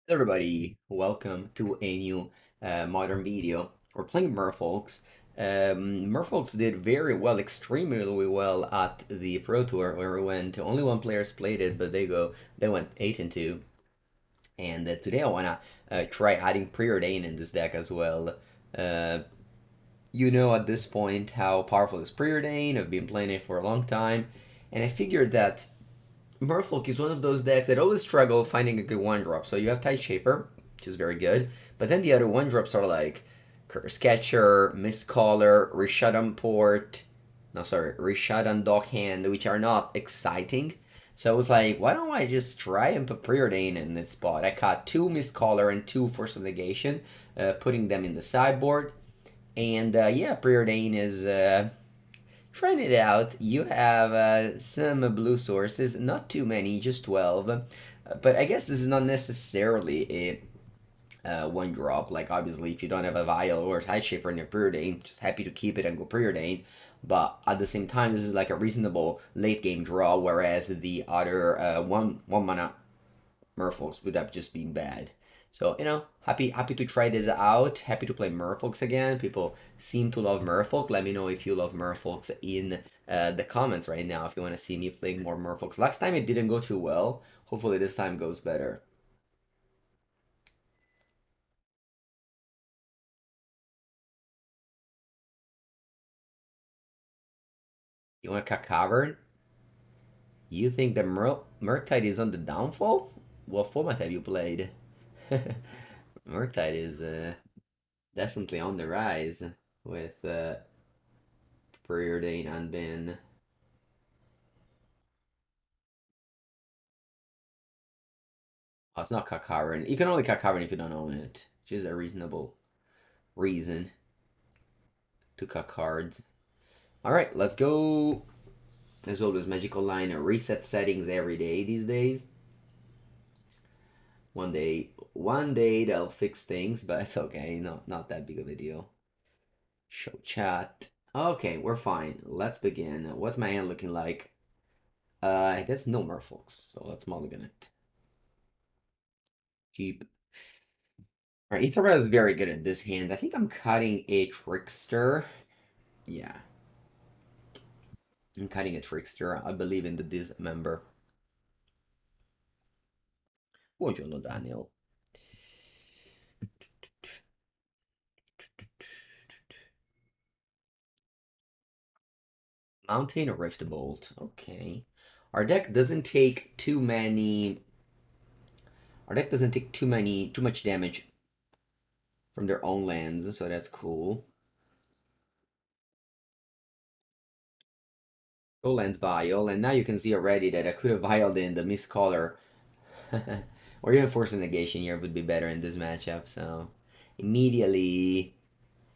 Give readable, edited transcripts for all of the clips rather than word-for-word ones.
Everybody, welcome to a new modern video. We're playing Merfolks. Merfolks did very well, extremely well at the Pro Tour where we went. Only one player played it, but they went 8-2. And today I wanna try adding Preordain in this deck as well. Uh, you know at this point how powerful is Preordain. I've been playing it for a long time, and I figured that Merfolk is one of those decks that always struggle finding a good one drop. So you have Tide Shaper, which is very good, but then the other one drops are like Curse Catcher, Mistcaller, Rishadan Port, no sorry, Rishadan Dockhand, which are not exciting. So I was like, why don't I just try and put Preordain in this spot? I caught two Mistcaller and two Force of Negation, putting them in the sideboard. And yeah, Preordain is trying it out. You have some blue sources, not too many, just 12. But I guess this is not necessarily a one drop. Like, obviously, if you don't have a Vial or a Tide Shaper in your Preordain, just happy to keep it and go Preordain. But at the same time, this is like a reasonable late game draw, whereas the other one mana Merfolks would have just been bad. So, happy to try this out. Happy to play Merfolks again. People seem to love Merfolk. Let me know if you love Merfolks in the comments right now if you want to see me playing more Merfolks. Last time it didn't go too well. Hopefully this time goes better. You want a Cavern? You think the Murktide is on the downfall? What format have you played? Murktide is definitely on the rise with Preordain and Ben. Oh, it's not Kakarin. You can only Kakarin if you don't own it, which is a reasonable reason to cut cards. Alright, let's go. There's always magical line and reset settings every day these days. One day they'll fix things, but it's okay. Not that big of a deal. Show chat. Okay, we're fine. Let's begin. What's my hand looking like? There's no Merfolks, so let's mulligan it. Cheap. Alright, Aether Vial is very good at this hand. I think I'm cutting a Trickster. Yeah. I'm cutting a Trickster. I believe in the Dismember. Buongiorno, Daniel. Mountain Rift Bolt. Okay. Our deck doesn't take too many. Our deck doesn't take too much damage from their own lands, so that's cool. Go land Vial, and now you can see already that I could have vialed in the Mistcaller. Or even Force of Negation here would be better in this matchup, so immediately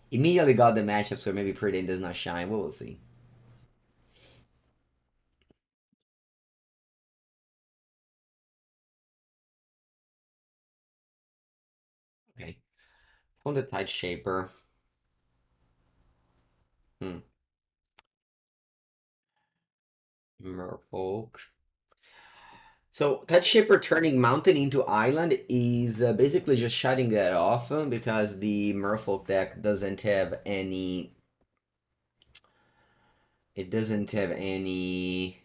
got the matchup, so maybe Preordain does not shine. We'll see. Okay. On the Tide Shaper. Hmm. Merfolk. So Tide Shaper turning mountain into island is basically just shutting that off because the Merfolk deck doesn't have any. It doesn't have any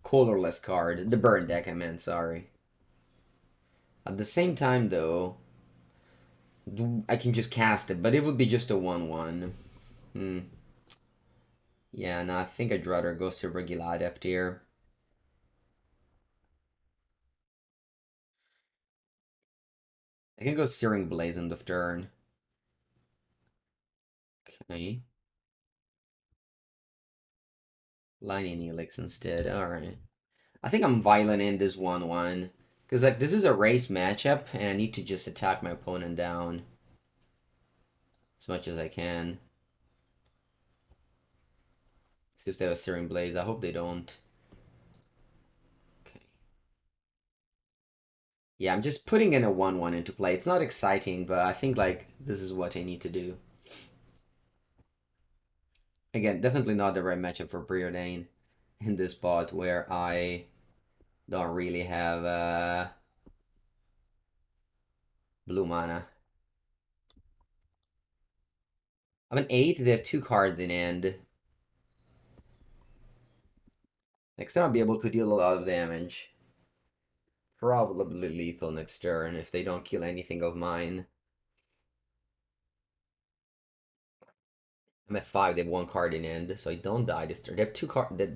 colorless card. The burn deck, I meant. Sorry. At the same time, though, I can just cast it, but it would be just a 1/1. Hmm. Yeah, no, I think I'd rather go Silvergill Adept here. I can go Searing Blaze end of turn. Okay. Lightning Helix instead. Alright. I think I'm violent in this 1/1. Because, like, this is a race matchup, and I need to just attack my opponent down as much as I can. See if they have a Searing Blaze. I hope they don't. Okay. Yeah, I'm just putting in a 1/1 into play. It's not exciting, but I think, like, this is what I need to do. Again, definitely not the right matchup for Preordain in this spot where I don't really have Blue mana. I'm an 8, they have 2 cards in hand. Next time I'll be able to deal a lot of damage. Probably lethal next turn if they don't kill anything of mine. I'm at 5, they have 1 card in hand, so I don't die this turn. They have 2 cards that...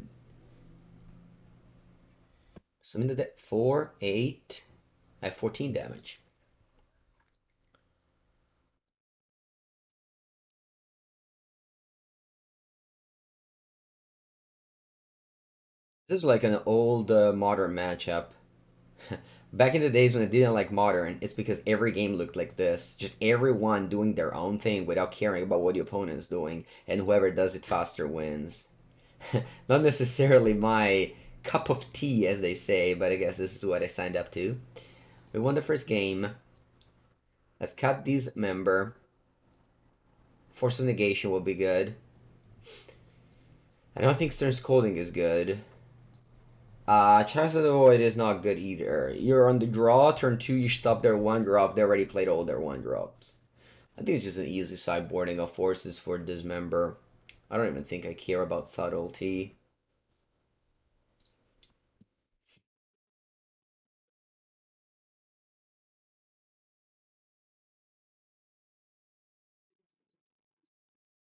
So I'm in the 4, 8... I have 14 damage. This is like an old modern matchup. Back in the days when I didn't like modern, it's because every game looked like this. Just everyone doing their own thing without caring about what the opponent is doing, and whoever does it faster wins. Not necessarily my cup of tea, as they say, but I guess this is what I signed up to. We won the first game. Let's cut Dismember. Force of Negation will be good. I don't think Stern Scolding is good. Chalice of the Void is not good either. You're on the draw, turn 2, you stop their 1-drop, they already played all their 1-drops. I think it's just an easy sideboarding of forces for Dismember. I don't even think I care about Subtlety.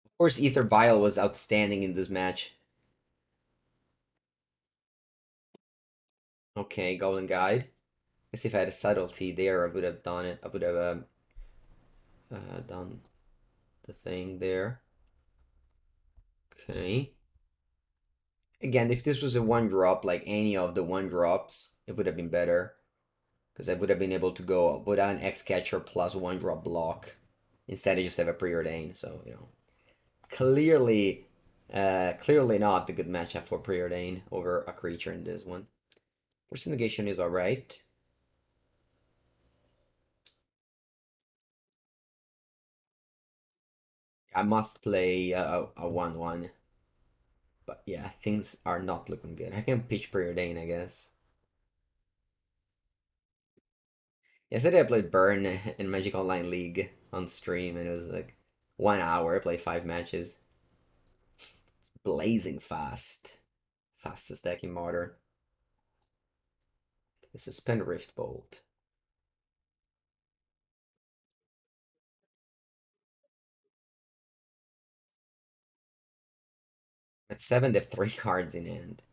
Of course, Aether Vial was outstanding in this match. Okay, Golden Guide. Guess if I had a Subtlety there, I would have done it. I would have done the thing there. Okay. Again, if this was a 1-drop, like any of the 1-drops, it would have been better. Because I would have been able to go Vodalian Hexcatcher plus 1-drop block. Instead, I just have a Preordain. So, you know, clearly, clearly not the good matchup for Preordain over a creature in this one. Force of Negation is alright. I must play a 1-1. But yeah, things are not looking good. I can pitch Preordain, I guess. Yesterday I played Burn in Magic Online League on stream, and it was like 1 hour. I played 5 matches. Blazing fast. Fastest deck in Modern. Suspend Rift Bolt. At 7, they have 3 cards in hand.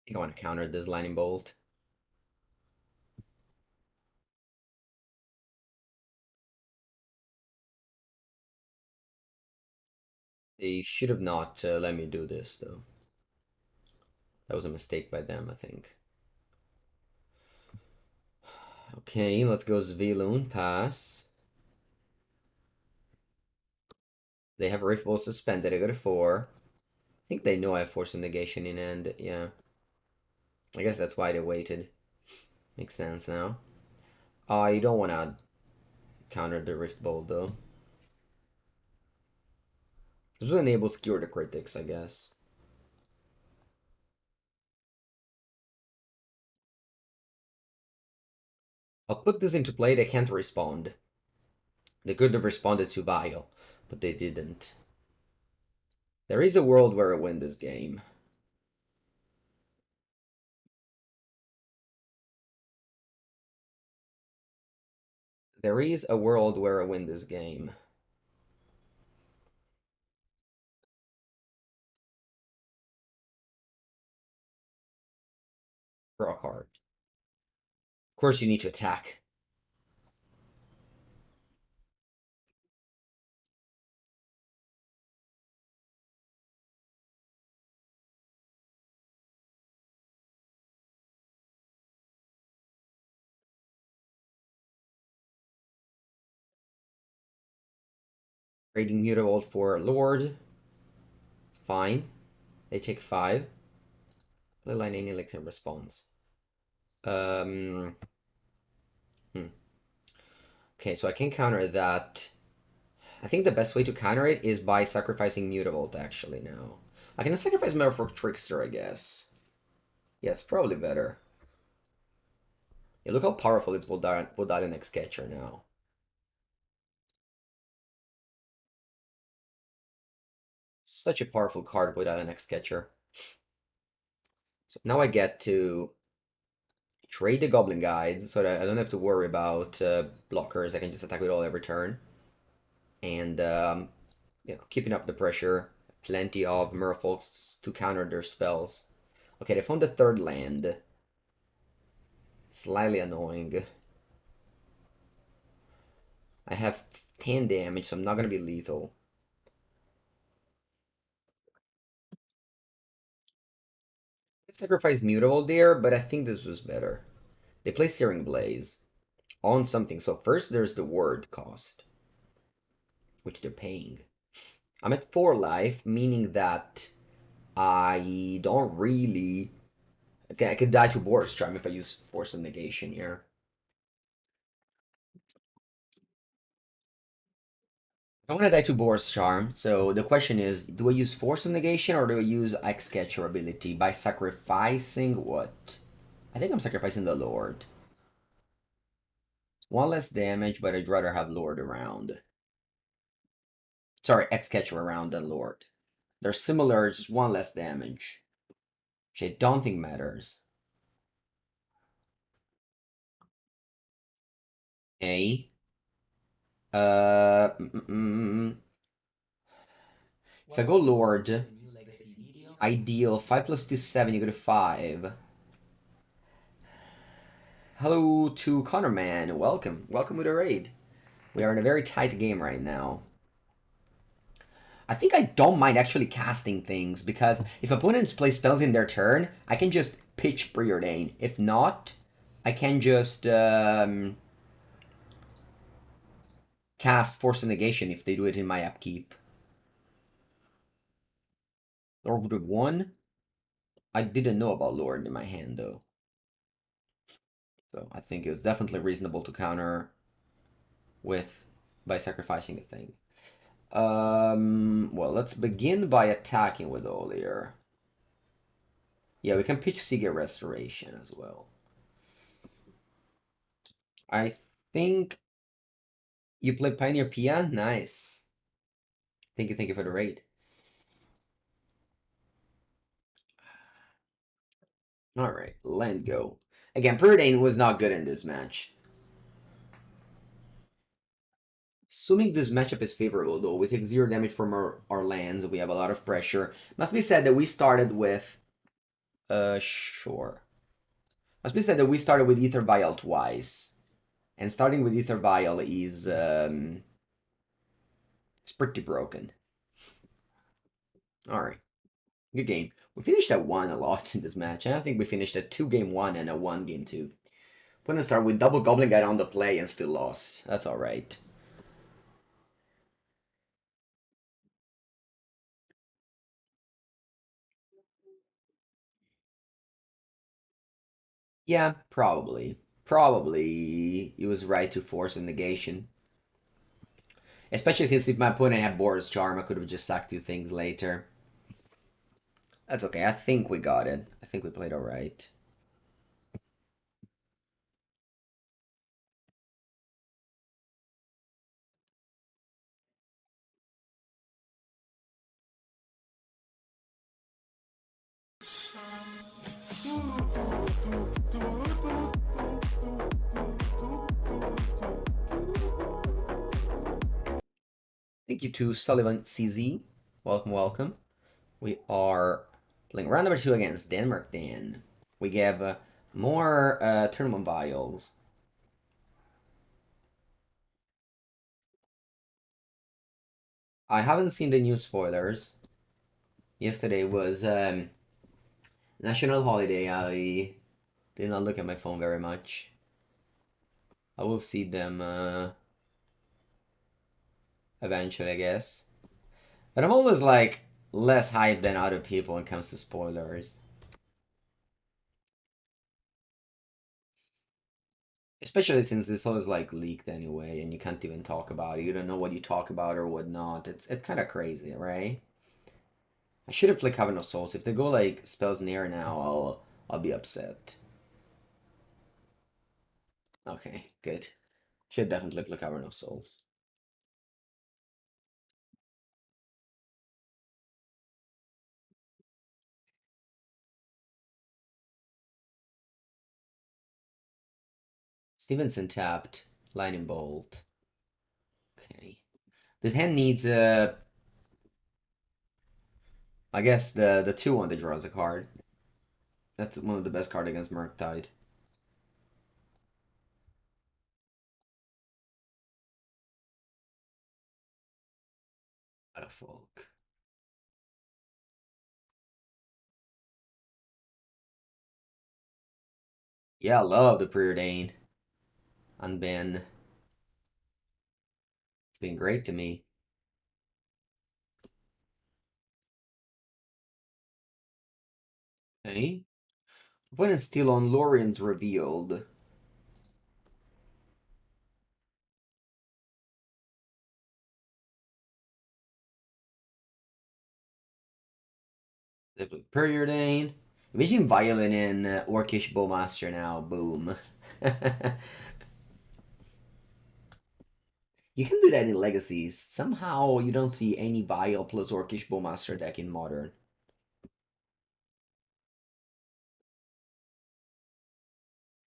I think I want to counter this Lightning Bolt. They should have not let me do this, though. That was a mistake by them, I think. Okay, let's go Svyelun, pass. They have Rift Bolt suspended, I got a 4. I think they know I have Force of Negation in hand, yeah. I guess that's why they waited. Makes sense now. You don't want to counter the Rift Bolt, though. This will enable Skewer the Critics, I guess. I'll put this into play, they can't respond. They could have responded to Vial, but they didn't. There is a world where I win this game. There is a world where I win this game. Draw a card. Of course you need to attack. Trading Mutavault for Lord. It's fine. They take 5. Play Lightning Elixir response. Um, hmm. Okay, so I can counter that. I think the best way to counter it is by sacrificing Mutavault, actually, now. I can sacrifice Merfolk Trickster, I guess. Yeah, it's probably better. Yeah, look how powerful it's Vodalian Hexcatcher now. Such a powerful card, Vodalian Hexcatcher. So now I get to trade the Goblin Guides so that I don't have to worry about blockers. I can just attack with all every turn. And, you know, keeping up the pressure. Plenty of Merfolks to counter their spells. Okay, they found the third land. Slightly annoying. I have 10 damage, so I'm not going to be lethal. I sacrificed Mutavault there, but I think this was better. They play Searing Blaze on something. So first there's the word cost, which they're paying. I'm at 4 life, meaning that I don't really... Okay, I could die to Boris Charm if I use Force of Negation here. I want to die to Boris Charm, so the question is, do I use Force of Negation or do I use Hexcatcher ability by sacrificing what? I think I'm sacrificing the Lord. 1 less damage, but I'd rather have Lord around. Sorry, Hexcatcher around than Lord. They're similar, just 1 less damage. Which I don't think matters. Okay. If I go Lord, ideal 5 plus 2 7, you go to 5. Hello to Connor Man. Welcome to the raid. We are in a very tight game right now. I think I don't mind actually casting things, because if opponents play spells in their turn, I can just pitch Preordain. If not, I can just cast Force of Negation if they do it in my upkeep. Lord of 1. I didn't know about Lord in my hand, though. So I think it was definitely reasonable to counter with by sacrificing a thing. Well, let's begin by attacking with Olier. Yeah, we can pitch Seagate Restoration as well. I think you play Pioneer Pia? Nice. Thank you for the raid. Alright, land go. Again, Preordain was not good in this match. Assuming this matchup is favorable, though, we take 0 damage from our lands, we have a lot of pressure. Must be said that we started with... sure. Must be said that we started with Aether Vial twice. And starting with Aether Vial is... it's pretty broken. Alright. Good game. We finished at 1 a lot in this match. I think we finished at 2 game 1 and a 1 game 2. We're gonna start with double Goblin Guide on the play and still lost. That's alright. Yeah, probably. Probably it was right to force a negation. Especially since if my opponent had Boris Charm, I could have just sacked 2 things later. That's okay. I think we got it. I think we played alright. Thank you to Sullivan CZ. Welcome. We are playing round number 2 against Denmark Dan. We have more tournament vials. I haven't seen the new spoilers. Yesterday was national holiday. I did not look at my phone very much. I will see them eventually, I guess. But I'm always like less hyped than other people when it comes to spoilers. Especially since this all is like leaked anyway, and you can't even talk about it. You don't know what you talk about or what not. It's kind of crazy, right? I should have played Cavern of Souls. If they go like spells near now, I'll be upset. Okay, good. Should definitely play Cavern of Souls. Stevenson tapped. Lightning Bolt. Okay. This hand needs I guess the 2-1 that draws a card. That's one of the best cards against Murktide. Folk. Yeah, I love the Preordain. Unban. It's been great to me. Okay. Opponent's Steel on Lorian's revealed. Preordain. Imagine Violin in Orcish Bowmaster now. Boom. You can do that in Legacies. Somehow you don't see any Vial plus Orcish Bowmaster deck in Modern.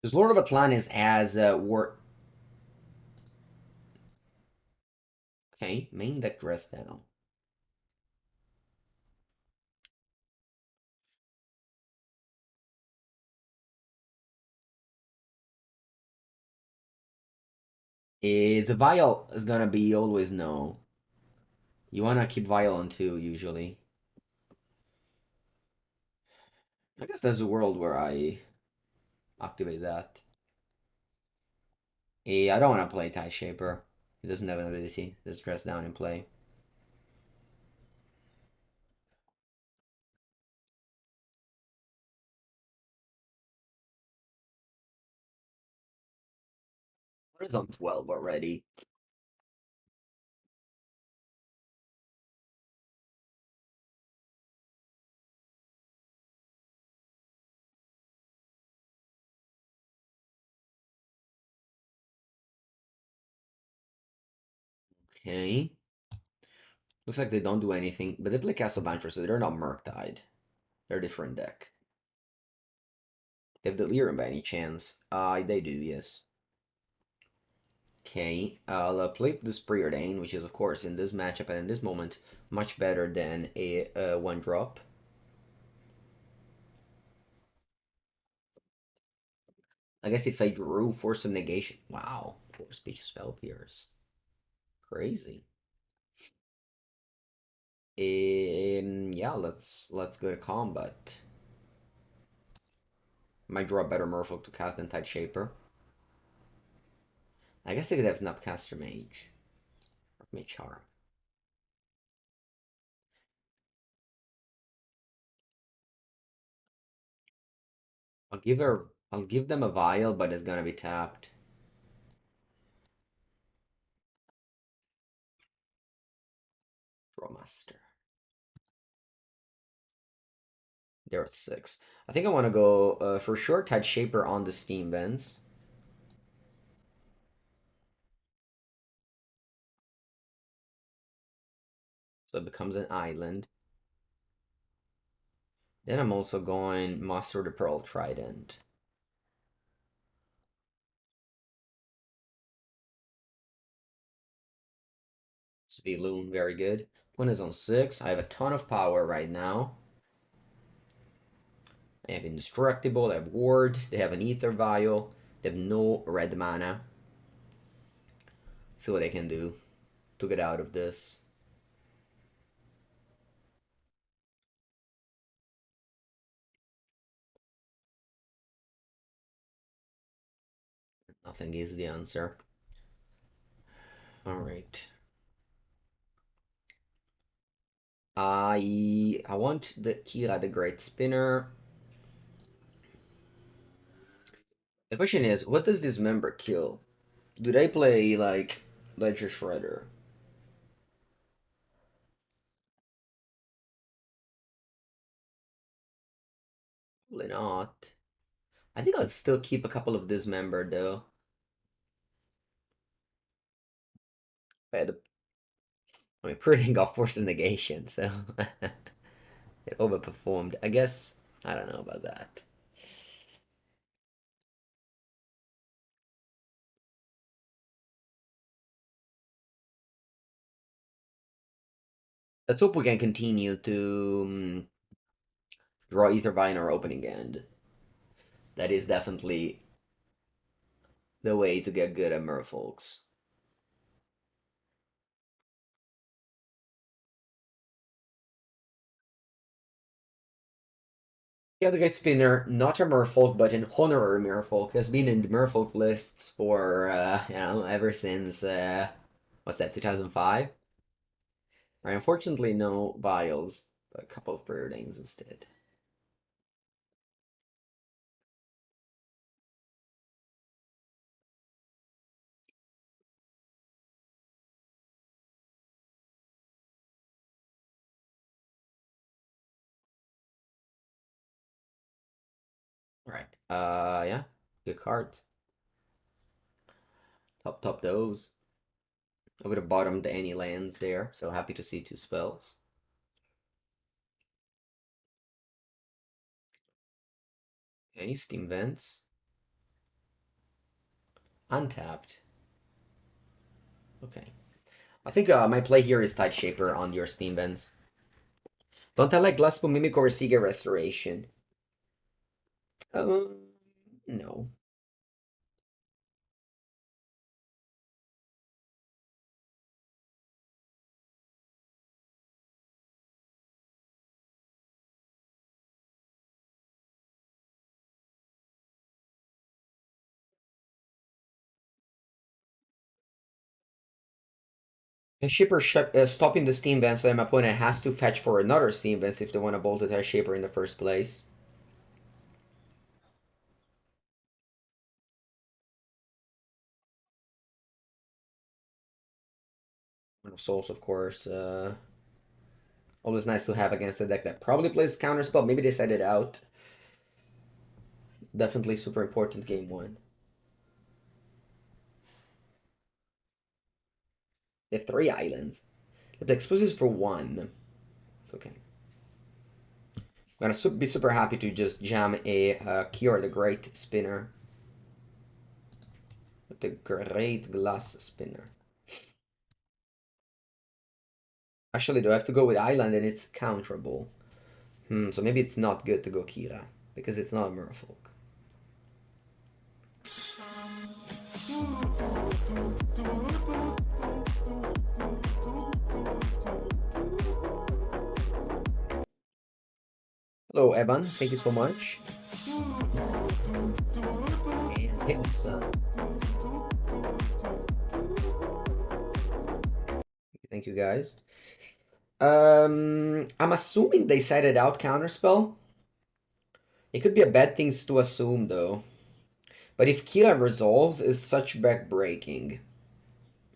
Because Lord of Atlantis has war. Okay, main deck dress down. The Vial is gonna be always no. You wanna keep Vial on 2 usually. I guess there's a world where I activate that. I don't want to play Tie Shaper. He doesn't have an ability. Just dress down and play. What is on 12 already? Okay. Looks like they don't do anything, but they play Castle Banter, so they're not Murktide. They're a different deck. They have Delirium by any chance? They do, yes. Okay, I'll play this Preordain, which is, of course, in this matchup and in this moment, much better than a 1-drop. I guess if I drew Force of Negation. Wow. Force Speech Spell Pierce. Crazy. Yeah, let's go to combat. Might draw a better Merfolk to cast than Tide Shaper. I guess they could have Snapcaster Mage. Or Mage Charm. I'll give them a Vial, but it's gonna be tapped. Draw Master. They're at 6. I think I want to go for sure Tide Shaper on the Steam Vents. So it becomes an island. Then I'm also going Master the Pearl Trident. Svyelun, very good. One is on 6. I have a ton of power right now. They have Indestructible, they have Ward, they have an Aether Vial, they have no red mana. See what they can do to get out of this. Nothing is the answer. Alright. I want the Kira the Great Spinner. The question is, what does Dismember kill? Do they play like Ledger Shredder? Probably not. I think I'd still keep a couple of Dismember though. But I mean, Preordain got Force of Negation, so it overperformed. I guess I don't know about that. Let's hope we can continue to draw Aether Vial in our opening end. That is definitely the way to get good at Merfolks. The other great spinner, not a Merfolk, but an honorary Merfolk, has been in the Merfolk lists for, ever since, what's that, 2005? Right, unfortunately, no Vials, but a couple of Preordains instead. Right. Yeah, good cards. Top those. I would have bottomed any lands there, so happy to see two spells. Any Steam Vents? Untapped. Okay. I think my play here is Tide Shaper on your Steam Vents. Don't I like Glassful Mimic or Seager Restoration? No. A Shipper stopping the Steam Vents, so my opponent has to fetch for another Steam Vents if they want to bolt a Tide Shaper in the first place. Cavern of Souls, of course. Always nice to have against a deck that probably plays Counterspell. Maybe they set it out. Definitely super important game one. They have 3 islands. The exposes for 1. It's okay. I'm gonna be super happy to just jam a Kiora the Great Spinner. The Great Glass Spinner. Actually, do I have to go with Island and it's counterable? So maybe it's not good to go Kira, because it's not a Merfolk. Hello, Evan. Thank you so much. And Pixel. Thank you, guys. I'm assuming they set it out Counterspell. It could be a bad thing to assume, though. But if Kira resolves, is such backbreaking.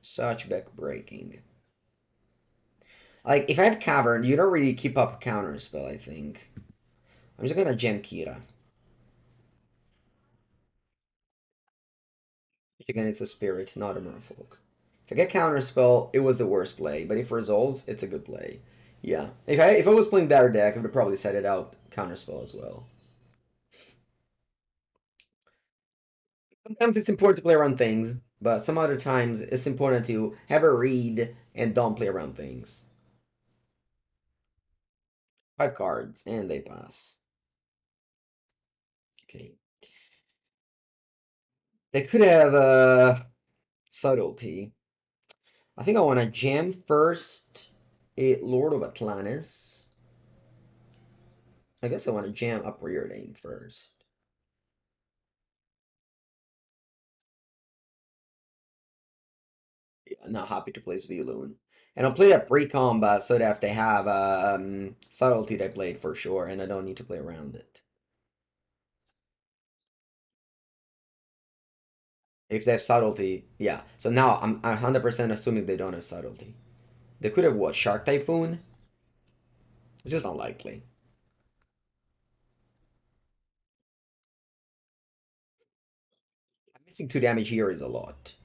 Such backbreaking. Like, if I have Cavern, you don't really keep up Counterspell, I think. I'm just gonna jam Kira. Which again, it's a spirit, not a merfolk. If I get Counterspell, it was the worst play. But if resolves, it's a good play. Yeah. If I was playing better deck, I would have probably set it out Counterspell as well. Sometimes it's important to play around things, but some other times it's important to have a read and don't play around things. 5 cards, and they pass. Okay. They could have Subtlety. I think I want to jam first a Lord of Atlantis. I guess I want to jam up Preordain first. Yeah, I'm not happy to play Svyelun. And I'll play that pre-combat so that if they have Subtlety, they play it for sure, and I don't need to play around it. If they have subtlety, yeah. So now I'm 100% assuming they don't have subtlety. They could have what? Shark Typhoon? It's just unlikely. Missing 2 damage here is a lot.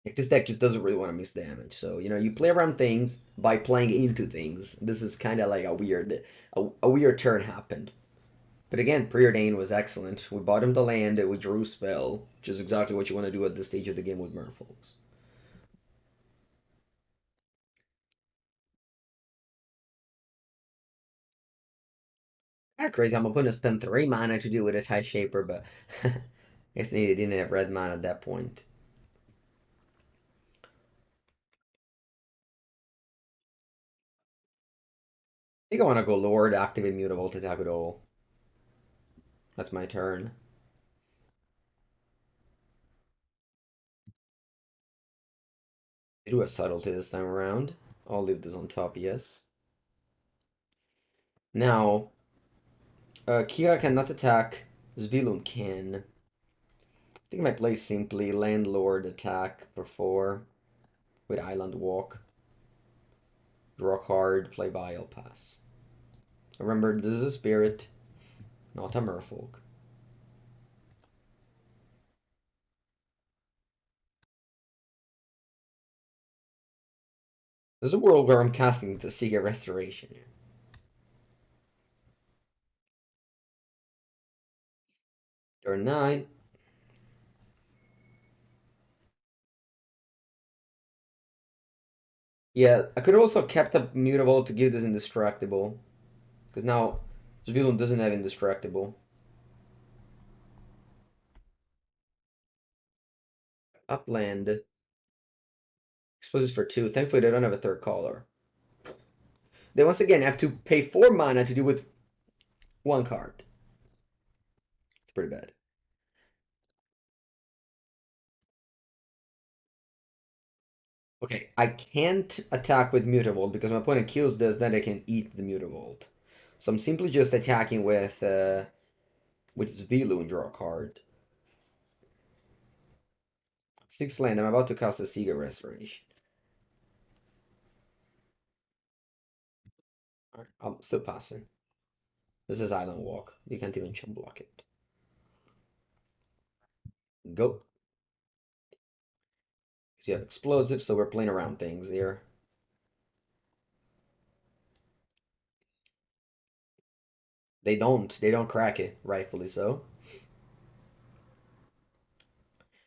Like, this deck just doesn't really want to miss damage. So, you play around things by playing into things. This is kind of like a weird turn happened. But again, Preordain was excellent. We bottomed the land, we drew spell, which is exactly what you want to do at this stage of the game with Merfolks. Kind of crazy. I'm going to spend 3 mana to deal with a Tie Shaper, but I guess they didn't have red mana at that point. I think I want to go Lord, activate Mutavault, attack it all. That's my turn. I do a subtlety this time around. I'll leave this on top, yes. Now, Kira cannot attack. Svyelun can. I think I might play simply Landlord attack before with Island Walk. Draw card, play Vial, pass. Remember, this is a spirit, not a merfolk. There's a world where I'm casting the Seeker Restoration. Turn 9. Yeah, I could also kept up Mutavault to give this Indestructible. Because now Svyelun doesn't have Indestructible. Upland. Exposes for 2. Thankfully, they don't have a third color. They once again have to pay 4 mana to deal with 1 card. It's pretty bad. Okay, I can't attack with Mutavault because my opponent kills this, then they can eat the Mutavault. So I'm simply just attacking with Svyelun, draw a card. 6 land, I'm about to cast a Seeker Restoration. Alright, I'm still passing. This is Island Walk. You can't even chum block it. Go. You have explosives, so we're playing around things here. They don't crack it, rightfully so.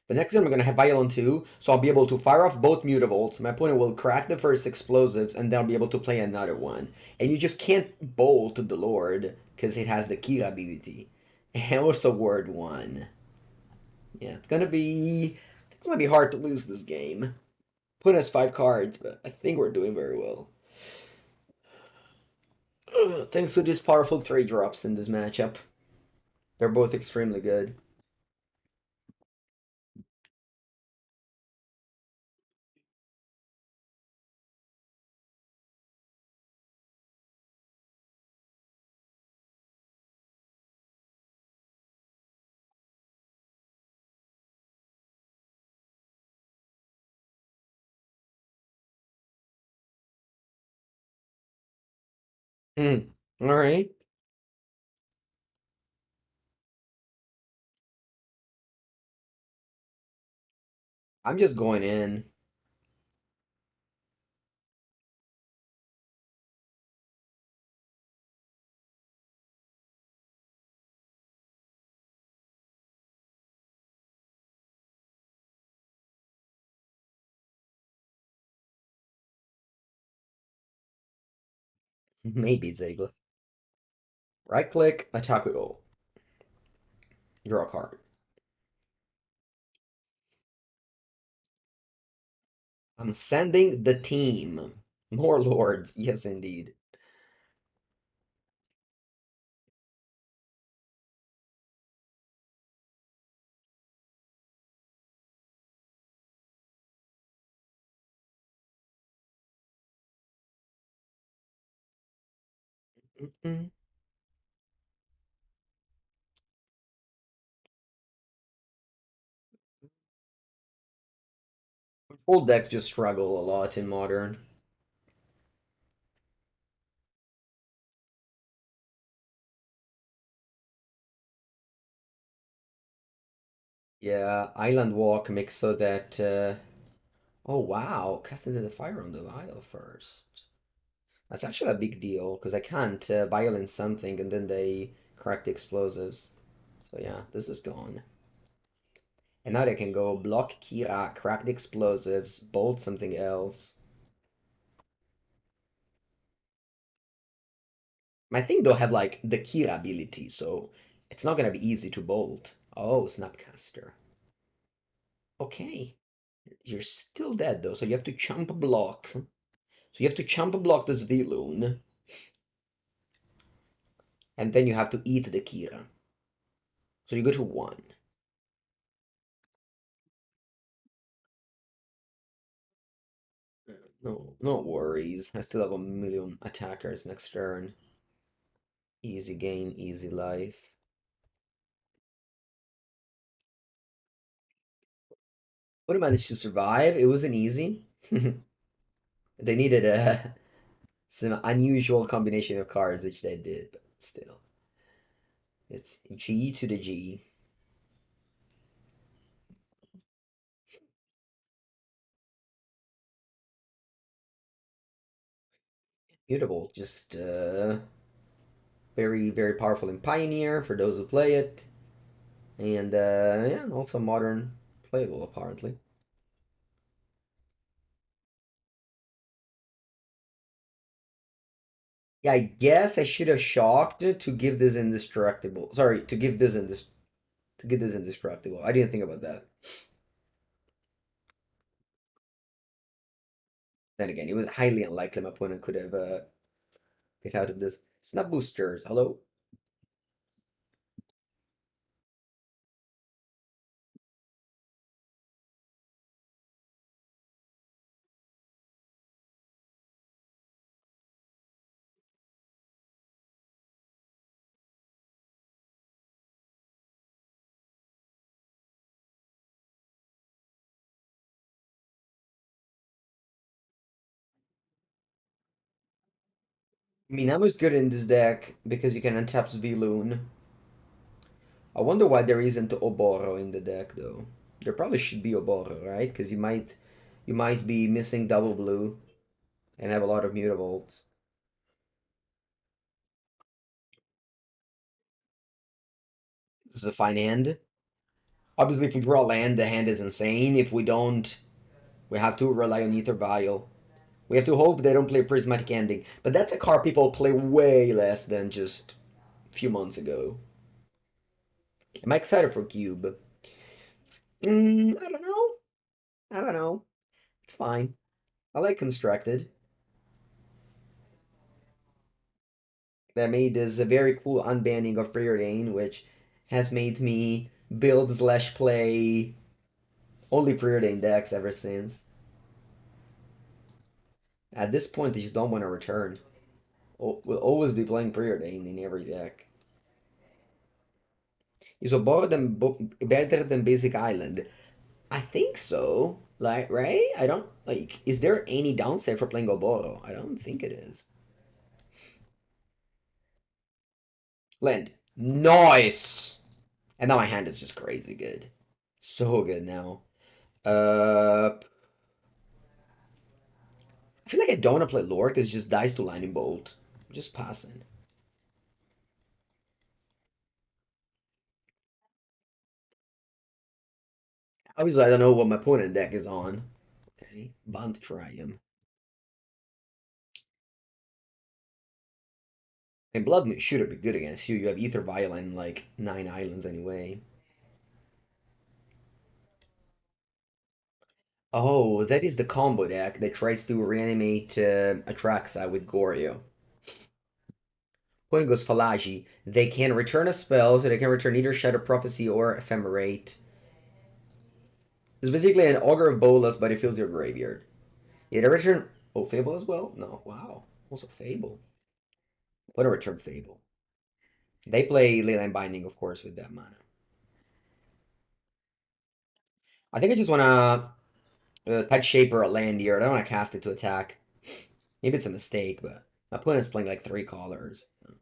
But next time I'm gonna have Violent 2, so I'll be able to fire off both Mutavaults. My opponent will crack the first explosives, and then I'll be able to play another one. And you just can't bolt the Lord, because it has the key ability. And also word 1. Yeah, it's gonna be hard to lose this game. Opponent has 5 cards, but I think we're doing very well. Thanks to these powerful 3 drops in this matchup. They're both extremely good. Alright. I'm just going in. Maybe Ziggler. Right click, attack with ult. Draw a card. I'm sending the team. More lords. Yes, indeed. Old decks just struggle a lot in modern. Yeah, Island Walk makes so that oh wow, cast into the fire on the vial first. That's actually a big deal because I can't violence something and then they crack the explosives. So yeah, this is gone. And now they can go block Kira, crack the explosives, bolt something else. I think they'll have like the Kira ability, so it's not gonna be easy to bolt. Oh, Snapcaster. Okay. You're still dead though, so you have to chump block. So you have to chump block the Svyelun, and then you have to eat the Kira. So you go to one. No, no worries. I still have a million attackers next turn. Easy game, easy life. Would have managed to survive. It wasn't easy. They needed a some unusual combination of cards, which they did, but still. It's G to the G. Mutavault, just very, very powerful in Pioneer for those who play it. And yeah, also modern playable apparently. Yeah, I guess I should have shocked to give this indestructible. Sorry, to give this indestructible. I didn't think about that. Then again, it was highly unlikely my opponent could have get out of this. Snap boosters. Hello. Minamo's good in this deck because you can untap Svyelun. I wonder why there isn't Oboro in the deck though. There probably should be Oboro, right? Because you might be missing double blue and have a lot of Mutavaults. This is a fine hand. Obviously, if we draw land, the hand is insane. If we don't, we have to rely on Aether Vial. We have to hope they don't play Prismatic Ending. But that's a card people play way less than just a few months ago. Am I excited for Cube? I don't know. I don't know. It's fine. I like Constructed. That made this a very cool unbanning of Preordain, which has made me build slash play only Preordain decks ever since. At this point, I just don't want to return. We'll always be playing Preordain in every deck. Is Oboro better than Basic Island? I think so. Like, right? I don't like. Is there any downside for playing Oboro? I don't think it is. Land. Nice! And now my hand is just crazy good. So good now. I feel like I don't want to play Lord because it just dies to Lightning Bolt. I'm just passing. Obviously, I don't know what my opponent deck is on. Okay, bound to try him. And Blood Moon should be good against you. You have Aether Vial and like 9 islands anyway. Oh, that is the combo deck that tries to reanimate Atraxa with Goryo. When goes Falaji, they can return a spell, so they can return either Shadow Prophecy or Ephemerate. It's basically an Augur of Bolas, but it fills your graveyard. Yeah, they return. Oh, Fable as well? No, wow. Also Fable. What a return Fable. They play Leyline Binding, of course, with that mana. I think I just wanna Tide Shaper a land here. I don't want to cast it to attack. Maybe it's a mistake, but my opponent's playing like 3 colors. I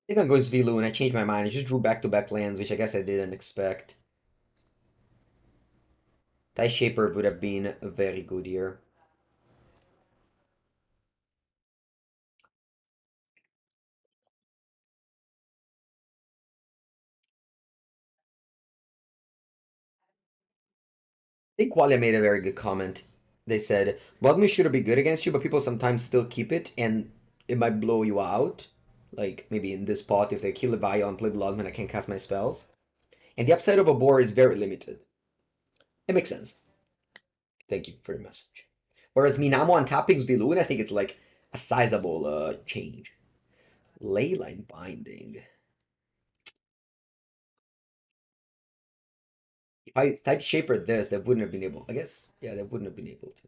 think I'm going Svyelun. I changed my mind. I just drew back-to-back lands, which I guess I didn't expect. Tide Shaper would have been very good here. I think Qualia made a very good comment. They said, Blood Moon should be good against you, but people sometimes still keep it, and it might blow you out. Like, maybe in this spot, if they kill a Vial and play Blood Moon, I can cast my spells. And the upside of a boar is very limited. It makes sense. Thank you for the message. Whereas Minamo on tapping Svyelun, I think it's like a sizable change. Leyline Binding. If I tried to shaper this, they wouldn't have been able. I guess, yeah, they wouldn't have been able to.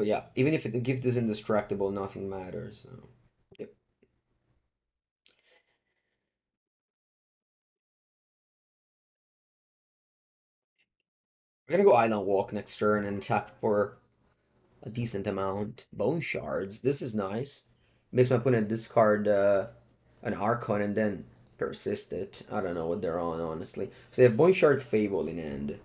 Yeah. Even if the gift is indestructible, nothing matters. So. Yep. We're gonna go Island Walk next turn and tap for a decent amount. Bone Shards. This is nice. Makes my opponent discard an Archon and then persist it. I don't know what they're on, honestly. So they have Bone Shards Fable in end.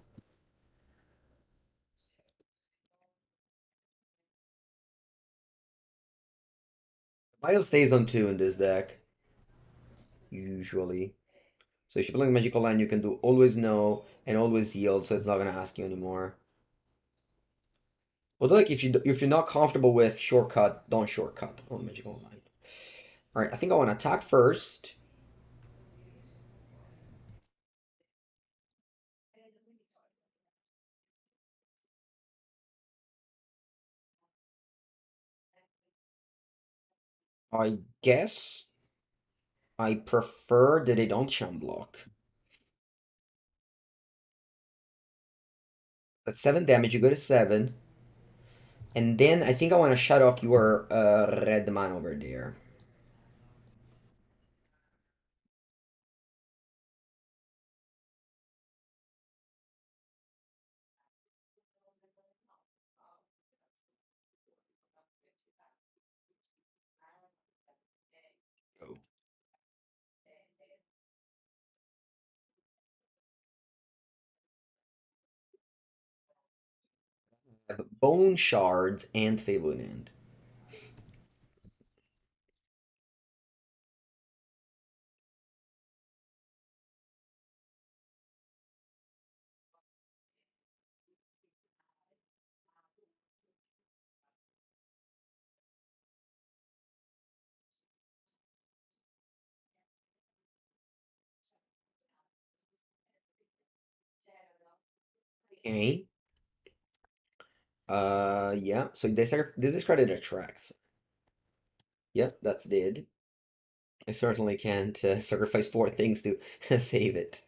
Vial stays on 2 in this deck, usually. So if you're playing Magical Line, you can do Always No and Always Yield, so it's not gonna ask you anymore. Although, like, if you're not comfortable with Shortcut, don't Shortcut on Magical Line. All right, I think I want to attack first. I guess I prefer that they don't Chum Block. That's 7 damage. You go to 7. And then I think I want to shut off your red man over there. Oh. I have Bone Shards and Fable in hand. Okay. Yeah. So they discarded a tracks. Yep, that's did. I certainly can't sacrifice 4 things to save it.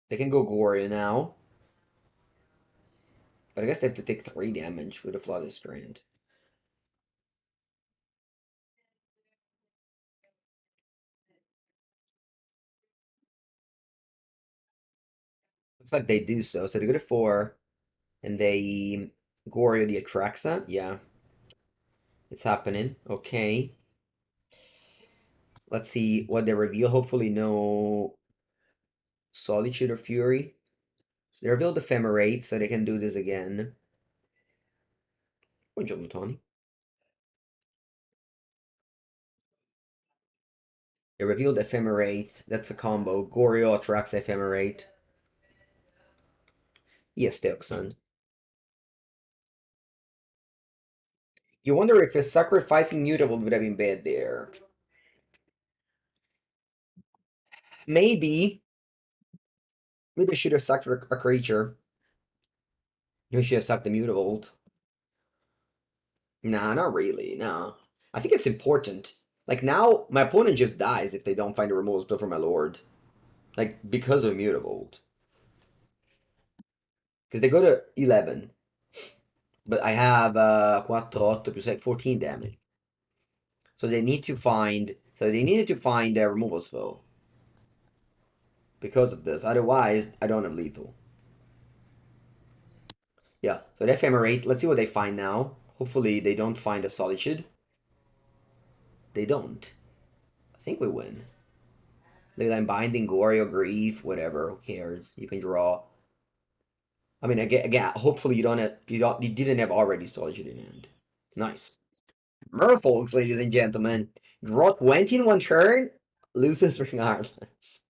They can go Goryo now, but I guess they have to take 3 damage with a Flooded Strand. Looks like they do so. So they go to 4, and they Goryo the Atraxa. Yeah, it's happening. Okay. Let's see what they reveal. Hopefully no Solitude or Fury. So they revealed Ephemerate, so they can do this again. Buongiorno, Tony. They revealed Ephemerate. That's a combo. Goryo attracts Ephemerate. Yes, Deoxan. You wonder if a sacrificing Mutavault would have been bad there. Maybe. Maybe I should have sacked a creature. Maybe I should have sacked the Mutavault. Nah, not really. No. I think it's important. Like, now, my opponent just dies if they don't find a removal spell for my lord. Like, because of Mutavault. Because they go to 11. But I have 4, 8 plus 8, 14 damage. So they need to find. So they needed to find a removal spell. Because of this. Otherwise, I don't have lethal. Yeah, so they ephemerate. Let's see what they find now. Hopefully they don't find a solitude. They don't. I think we win. Leyline Binding, Goryo, Grief, whatever. Who cares? You can draw. I mean, again, hopefully you didn't have already solitude in hand. Nice. Merfolk, ladies and gentlemen. Draw 20 in one turn, loses regardless.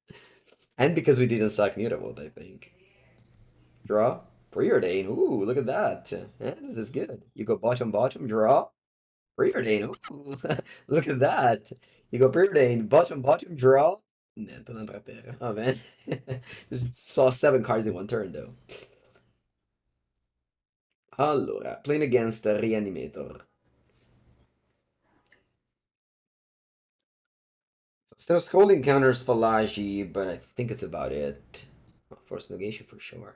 And because we didn't suck Mutavault, I think. Draw. Preordain. Ooh, look at that. Yeah, this is good. You go bottom, bottom, draw. Preordain. Ooh, look at that. You go Preordain, bottom, bottom, draw. Oh man. Just saw 7 cards in one turn though. Allora, playing against the Reanimator. Stern Scolding counters Falaji, but I think it's about it. Oh, Force of Negation for sure.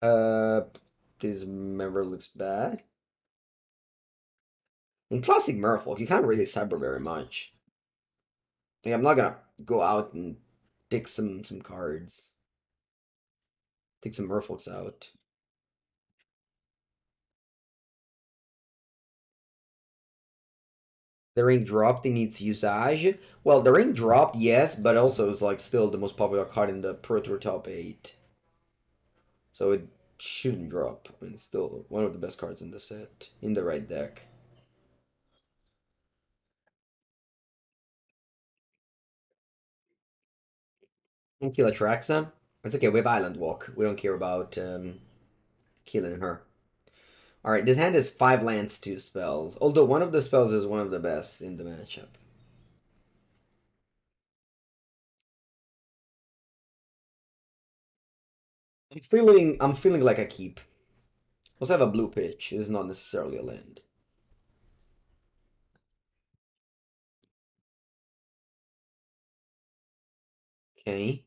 Uh, Dismember looks bad. In classic Merfolk, you can't really cyber very much. Like, I'm not gonna go out and take some cards. Take some Merfolks out. The ring dropped in its usage. Well, the ring dropped, yes, but also it's like still the most popular card in the Pro Tour top 8. So it shouldn't drop. I mean, it's still one of the best cards in the set, in the right deck. And kill Atraxa. It's okay, we have Island Walk. We don't care about killing her. Alright, this hand has 5 lands, 2 spells. Although one of the spells is one of the best in the matchup. I'm feeling like a keep. Also have a blue pitch. It is not necessarily a land. Okay.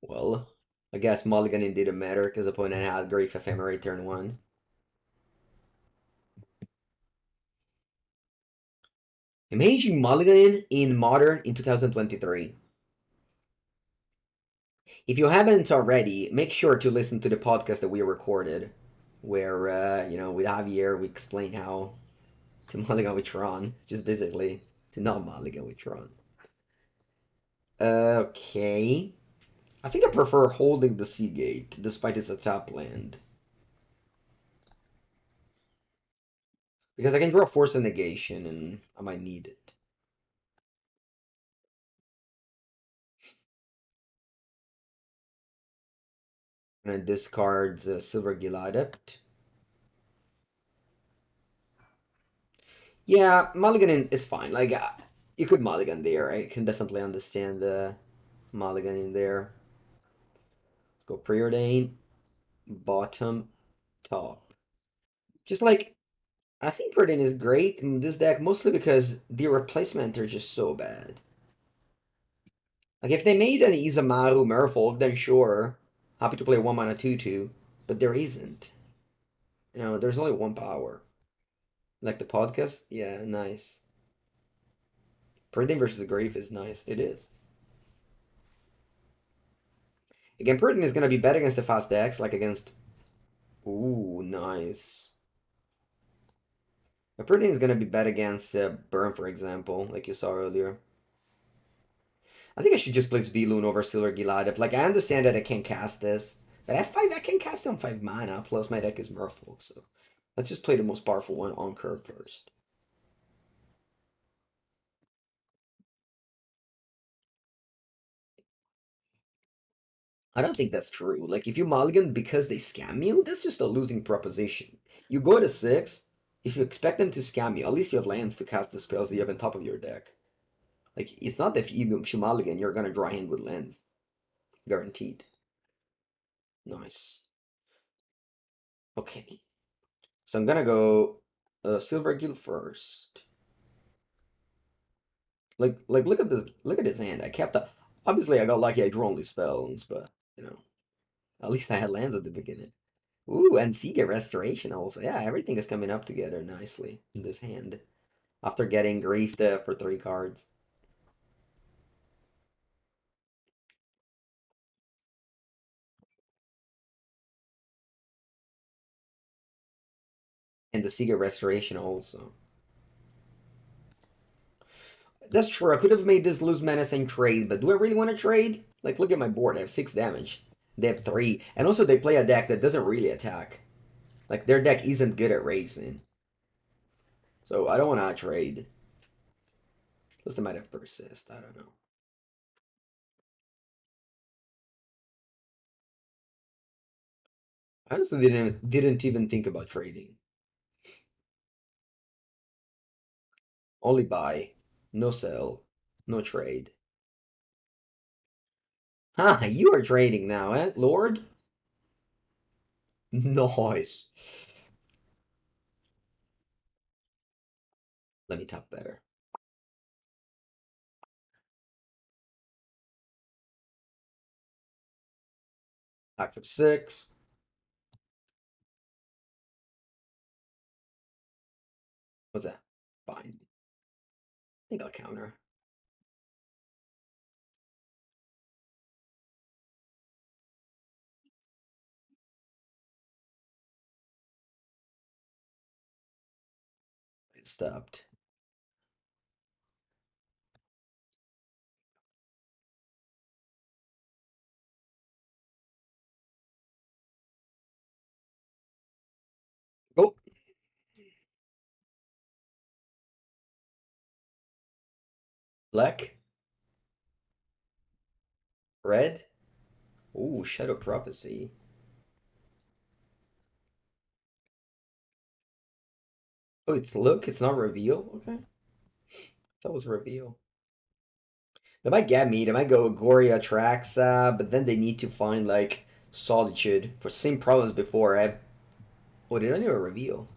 Well, I guess mulliganing didn't matter because opponent had Grief Ephemerate turn 1. Imagine mulliganing in Modern in 2023. If you haven't already, make sure to listen to the podcast that we recorded, where with Javier we explain how to mulligan with Tron, just basically to not mulligan with Tron. Okay. I think I prefer holding the Seagate, despite it's a top land. Because I can draw Force of Negation, and I might need it. And it discards Silvergill Adept. Yeah, mulligan is fine. Like, you could mulligan there. I can definitely understand the mulligan in there. Let's go Preordain, bottom, top. Just like, I think Preordain is great in this deck, mostly because the replacement are just so bad. Like, if they made an Izamaru Merfolk, then sure, happy to play 1 mana 2/2, but there isn't. There's only 1 power. Like the podcast? Yeah, nice. Preordain versus Grave is nice. It is. Again, Preordain is going to be better against the fast decks, like against... Ooh, nice. Preordain is going to be better against Burn, for example, like you saw earlier. I think I should just play Svyelun over Silvergill Adept. Like, I understand that I can't cast this, but at 5, I can cast it on 5 mana, plus my deck is Merfolk, so... Let's just play the most powerful one on curve first. I don't think that's true. Like, if you mulligan because they scam you, that's just a losing proposition. You go to 6, if you expect them to scam you, at least you have lands to cast the spells that you have on top of your deck. Like, it's not that if you mulligan, you're gonna draw hand with lands. Guaranteed. Nice. Okay. So I'm gonna go Silvergill first. Like look at this hand. I kept a Obviously, I got lucky. I drew only spells, but you know, at least I had lands at the beginning. Ooh, and Seagate Restoration also. Yeah, everything is coming up together nicely in this hand. After getting griefed for 3 cards. And the Seagate Restoration also. That's true. I could have made this lose menace and trade, but do I really want to trade? Like, look at my board. I have 6 damage. They have 3. And also, they play a deck that doesn't really attack. Like, their deck isn't good at racing. So, I don't want to trade. Plus, they might have persist. I don't know. I honestly didn't even think about trading. Only buy. No sell. No trade. Huh, you are trading now, eh, Lord? Nice. Let me top better. 5 for 6. What's that? Fine. I think I'll counter. It stopped. Oh, black. Red. Ooh, Shadow Prophecy. Oh, it's look. It's not reveal. Okay, that was reveal. They might get me. They might go Goryo Traxa, but then they need to find like Solitude for same problems before. Oh, they don't even reveal.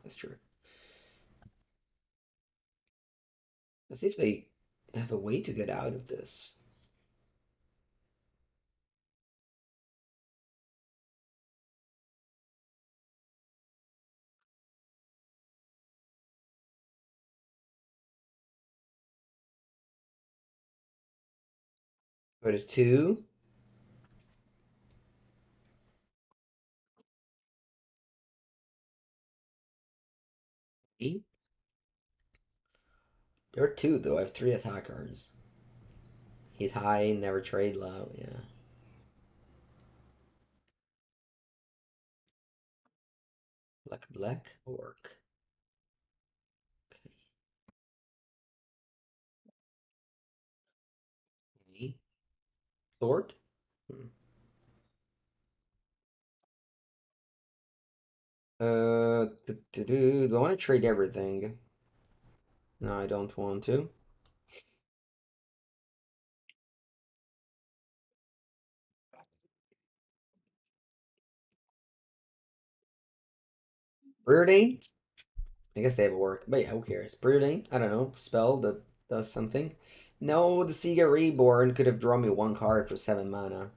That's true. Let's see if they have a way to get out of this. Go to 2. Eight. There are 2 though. I have 3 attackers. Hit high, never trade low. Yeah. Black orc. Okay. Lord. Hmm. Do I want to trade everything? No, I don't want to. Preordain? I guess they have a work, but yeah, who cares? Preordain? I don't know. Spell that does something. No, the Seagate Reborn could have drawn me 1 card for 7 mana.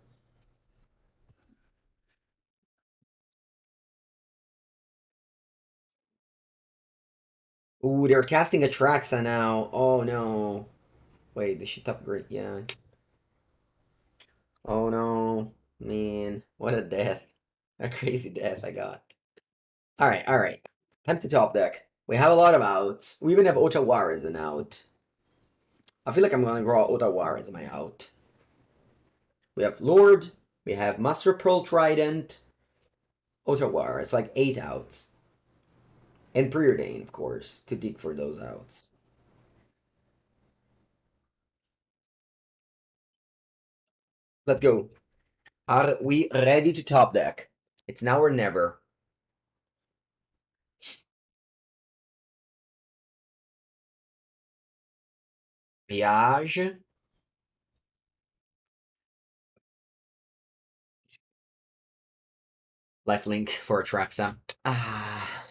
Ooh, they're casting Atraxa now. Oh no. Wait, they should upgrade. Yeah. Oh no. Man, what a death. A crazy death I got. Alright, alright. Time to top deck. We have a lot of outs. We even have Otawara as an out. I feel like I'm gonna draw Otawara as my out. We have Lord. We have Master Pearl Trident. Otawara. It's like 8 outs. And Preordain, of course, to dig for those outs. Let's go. Are we ready to top deck? It's now or never. Viage. Lifelink for Atraxa. Ah,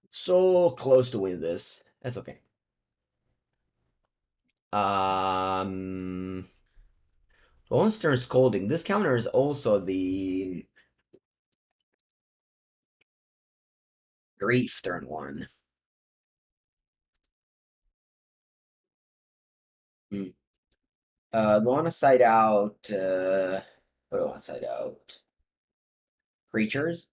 so close to win this. That's okay. On Stern Scolding, this counter is also the Grief turn 1. Hmm. We want to side out. What do I want to side out? Creatures?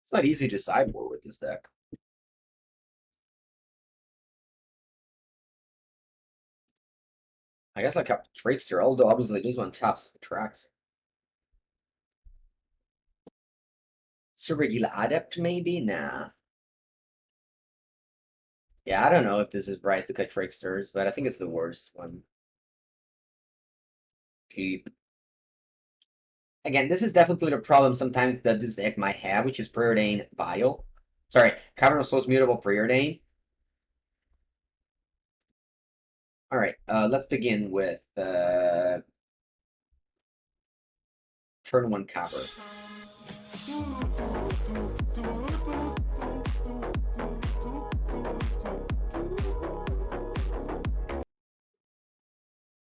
It's not easy to sideboard with this deck. I guess I kept Trickster, although obviously this one taps the tracks. Silvergill Adept, maybe? Nah. Yeah, I don't know if this is right to cut Tricksters, but I think it's the worst one. Keep. Again, this is definitely the problem sometimes that this deck might have, which is Preordain Vial. Sorry, Cavern of Souls Mutavault Preordain. Alright, let's begin with turn 1 Cavern.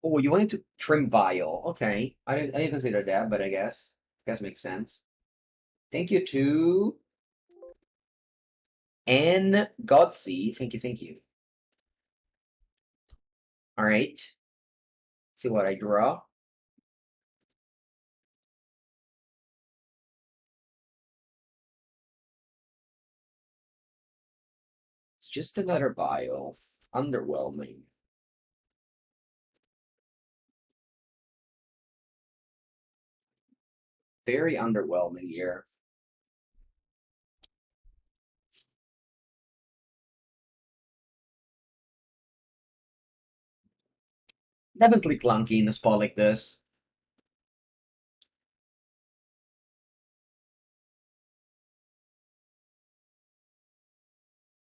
Oh, you wanted to trim Vial. Okay. I didn't consider that, but I guess makes sense. Thank you to N Godsey. Thank you. Alright. Let's see what I draw. It's just another Vial. Underwhelming. Very underwhelming here. Definitely clunky in a spot like this.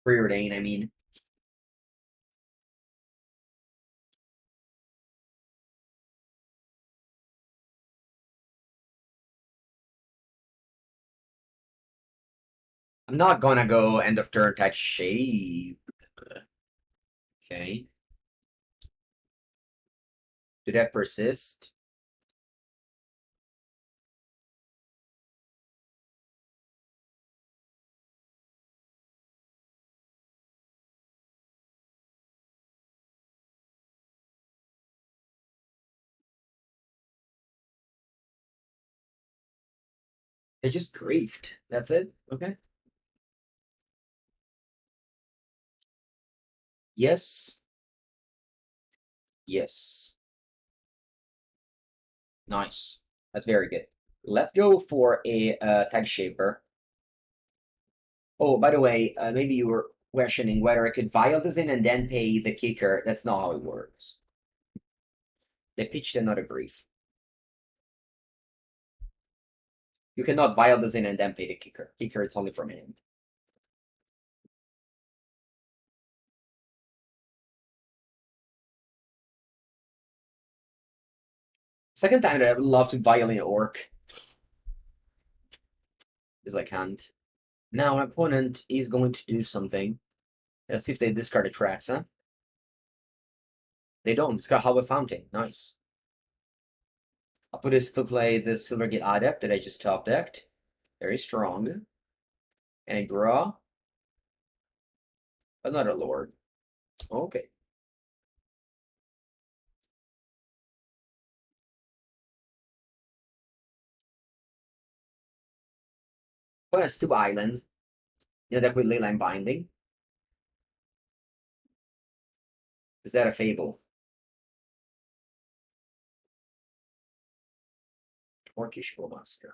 Preordain, I mean. I'm not gonna go end of turn touch shape. Okay. Did that persist? It just griefed. That's it? Okay. Yes. Yes. Nice. That's very good. Let's go for a tag shaper. Oh, by the way, maybe you were questioning whether I could vial this in and then pay the kicker. That's not how it works. They pitched another grief. You cannot vial this in and then pay the kicker. Kicker, it's only from hand. Second time that I would love to vial in Orc. Because I can't. Now, my opponent is going to do something. Let's see if they discard a tracks, huh? They don't. Discard Hollow Fountain. Nice. I'll put this to play the Silvergill Adept that I just top decked. Very strong. And I draw another Lord. Okay. Put us 2 islands. You know that with Leyline Binding. Is that a Fable? Orcish Bowmaster.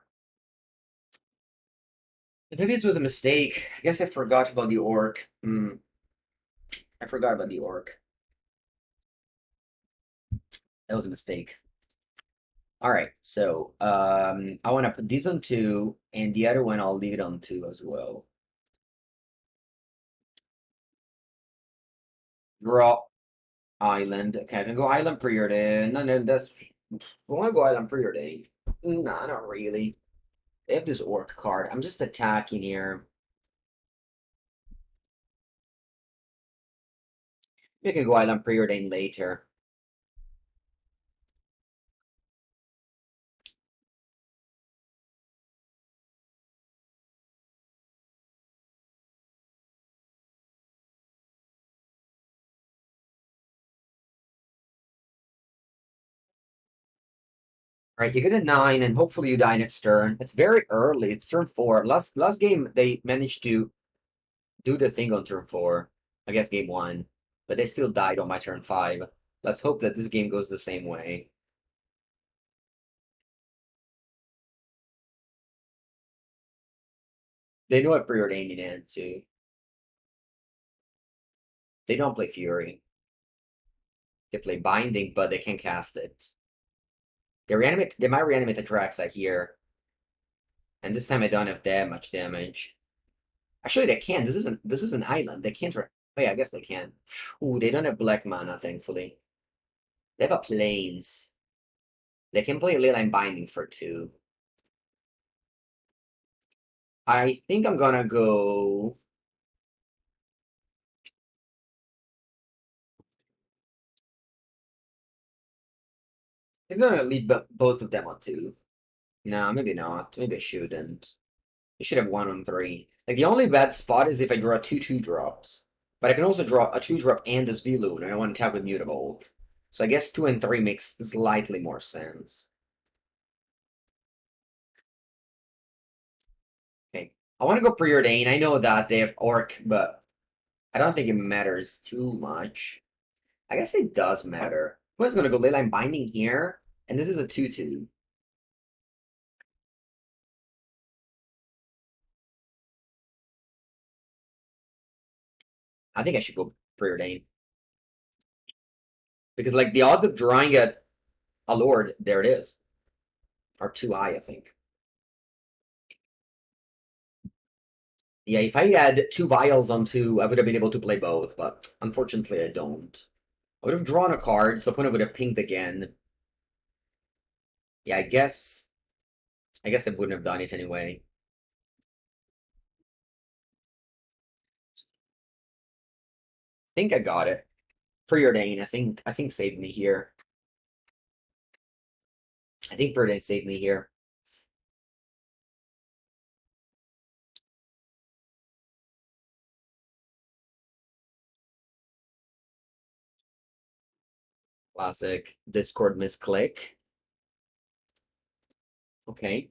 Maybe this was a mistake. I guess I forgot about the Orc. I forgot about the Orc. That was a mistake. Alright, so I want to put these on 2, and the other one I'll leave it on 2 as well. Draw Island. Okay, I can go Island Preordain. No, that's... I want to go Island Preordain. Nah, not really. They have this Orc card. I'm just attacking here. You can go Island Preordain later. Alright, you get a 9, and hopefully you die next turn. It's very early. It's turn 4. Last game, they managed to do the thing on turn 4. I guess game 1. But they still died on my turn 5. Let's hope that this game goes the same way. They know I've preordained in too. They don't play Fury. They play Binding, but they can't cast it. They might reanimate the tracks I hear. And this time I don't have that much damage. Actually, they can. This is an island. They can't. Wait, I guess they can. Ooh, they don't have black mana, thankfully. They have a plains. They can play Leyline Binding for 2. I think I'm gonna go. I'm gonna leave both of them on 2. No, maybe not. Maybe I shouldn't. I should have 1 on 3. Like, the only bad spot is if I draw 2 2-drops. But I can also draw a 2-drop and a Svyelun, and I want to tap with Mutavault. So I guess 2 and 3 makes slightly more sense. Okay. I want to go Preordain. I know that they have Orc, but I don't think it matters too much. I guess it does matter. Who's going to go Leyline Binding here? And this is a 2-2. I think I should go Preordain. Because, like, the odds of drawing a Lord, there it is, are too high, I think. Yeah, if I had 2 vials on 2, I would have been able to play both, but unfortunately I don't. I would have drawn a card, so opponent would have pinged again. Yeah, I guess I wouldn't have done it anyway. I think I got it. Preordain, I think saved me here. I think Preordain saved me here. Classic Discord misclick. Okay.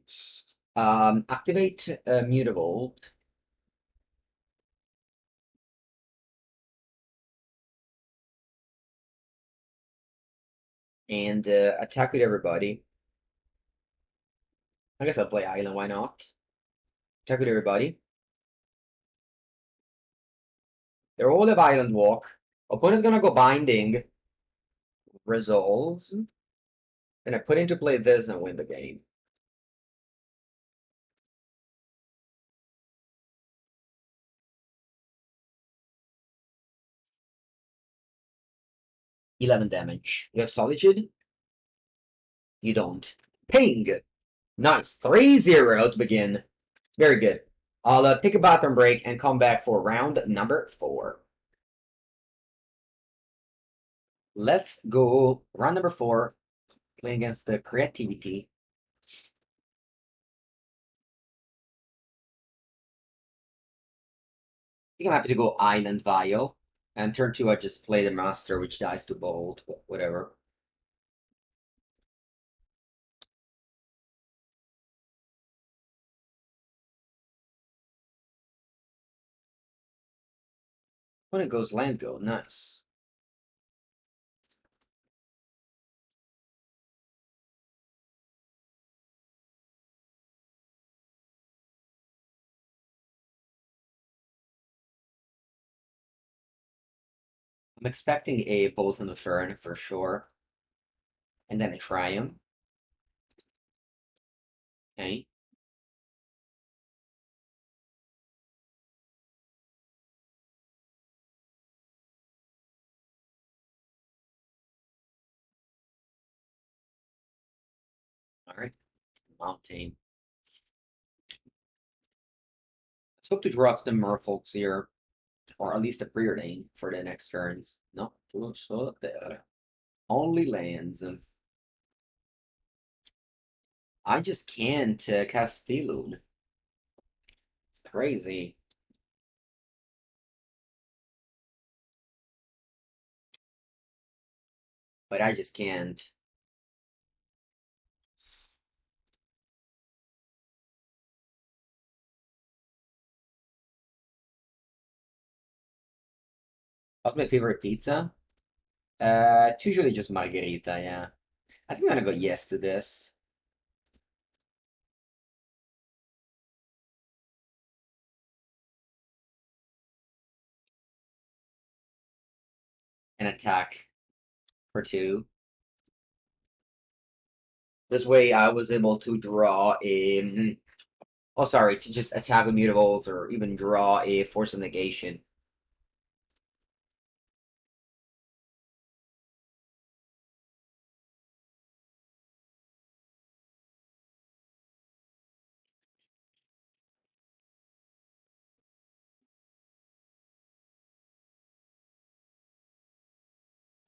Activate Mutavault. And attack with everybody. I guess I'll play Island, why not? Attack with everybody. They're all have Island Walk. Opponent's gonna go Binding. Resolves. And I put into play this and win the game. $11 damage. You have Solitude? You don't. Ping! Nice. 3-0 to begin. Very good. I'll take a bathroom break and come back for round number 4. Let's go. Round number 4. Playing against the Creativity. I think I'm happy to go Island Vial. And turn 2, I just play the Master, which dies to Bolt. Whatever. When it goes land go, nice. I'm expecting a Bolt on the turn for sure. And then a Triumph. Okay. Alright. Mountain. Let's hope to draw up the Merfolks here. Or at least a Preordain for the next turns. No? So there. Only lands. I just can't cast Svyelun. It's crazy. But I just can't. What's my favorite pizza? It's usually just margherita, yeah. I think I'm gonna go yes to this. And attack for 2. This way I was able to draw a... Oh, sorry, to just attack a Mutavault or even draw a Force of Negation.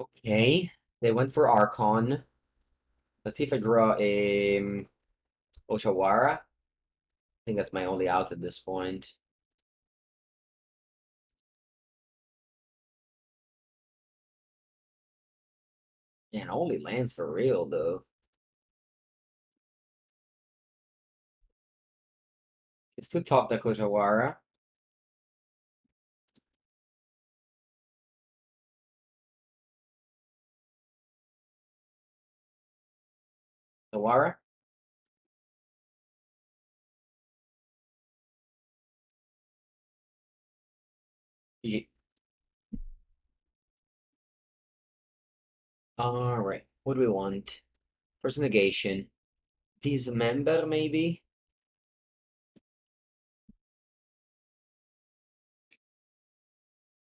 Okay, they went for Archon. Let's see if I draw a Otawara. I think that's my only out at this point. Man, only lands for real, though. It's to top deck Otawara. Otawara? Yeah. Alright, what do we want? Force of Negation. Dismember, maybe?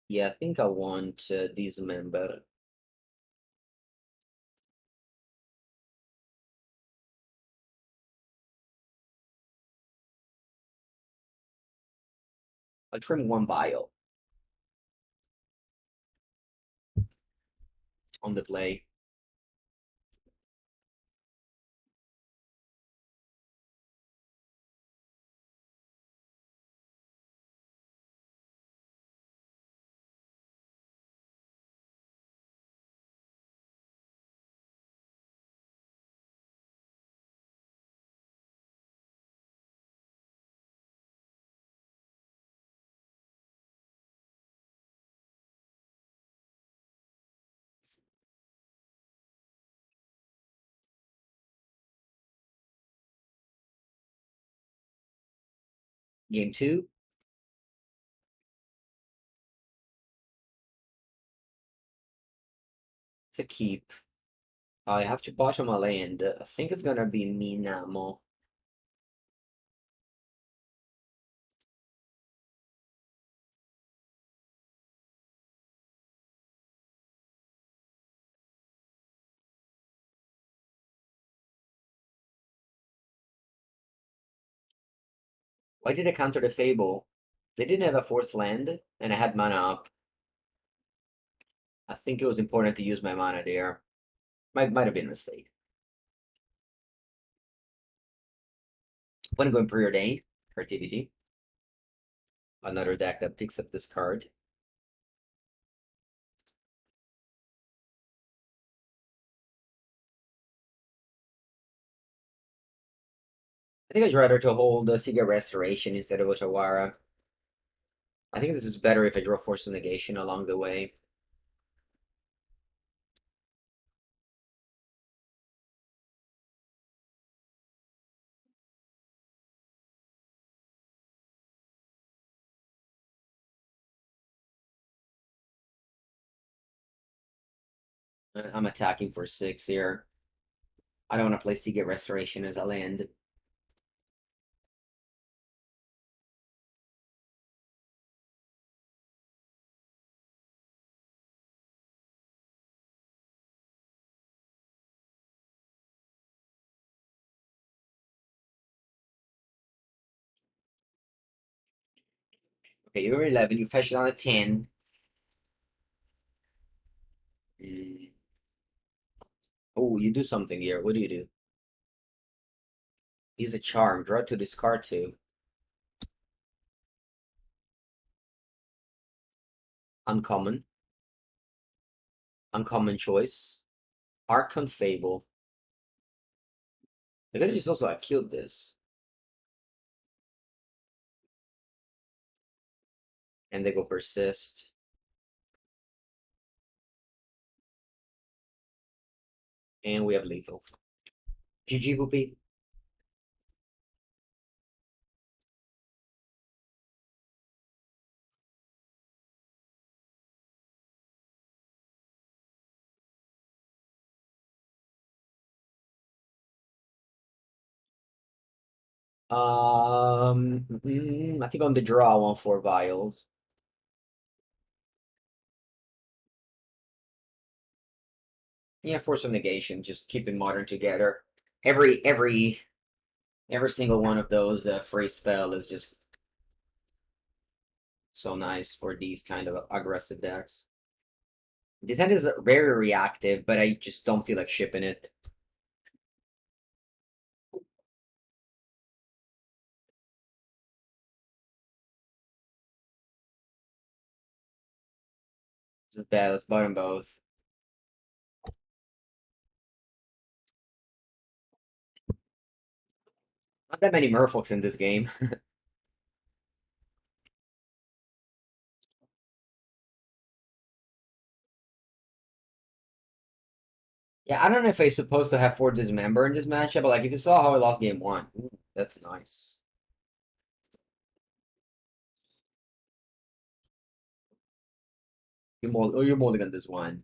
Yeah, I think I want Dismember. I'll trim 1 Vial on the play. Game 2. It's a keep. I have to bottom a land. I think it's gonna be Minamo. Why did I counter the Fable? They didn't have a 4th land, and I had mana up. I think it was important to use my mana there. Might have been a mistake. When I'm going Preordain, Creativity. Another deck that picks up this card. I think I'd rather to hold the Siga Restoration instead of Otawara. I think this is better if I draw Force of Negation along the way. I'm attacking for 6 here. I don't want to play Siga Restoration as a land. Okay, you're 11, you fetch it on a 10. Mm. Oh, you do something here. What do you do? He's a charm. Draw to discard two. Uncommon. Uncommon choice. Archon Fable. I could just also have killed this. And they go persist. And we have lethal. GG Whoopie. I think on the draw I want 4 vials. Yeah, Force of Negation, just keeping modern together. Every single one of those free spell is just so nice for these kind of aggressive decks. This hand is very reactive, but I just don't feel like shipping it. It's bad. Let's buy them both. Not that many Merfolks in this game. Yeah, I don't know if I'm supposed to have 4 Dismember in this matchup, but like if you saw how I lost game 1, ooh, that's nice. You're mulligan this one.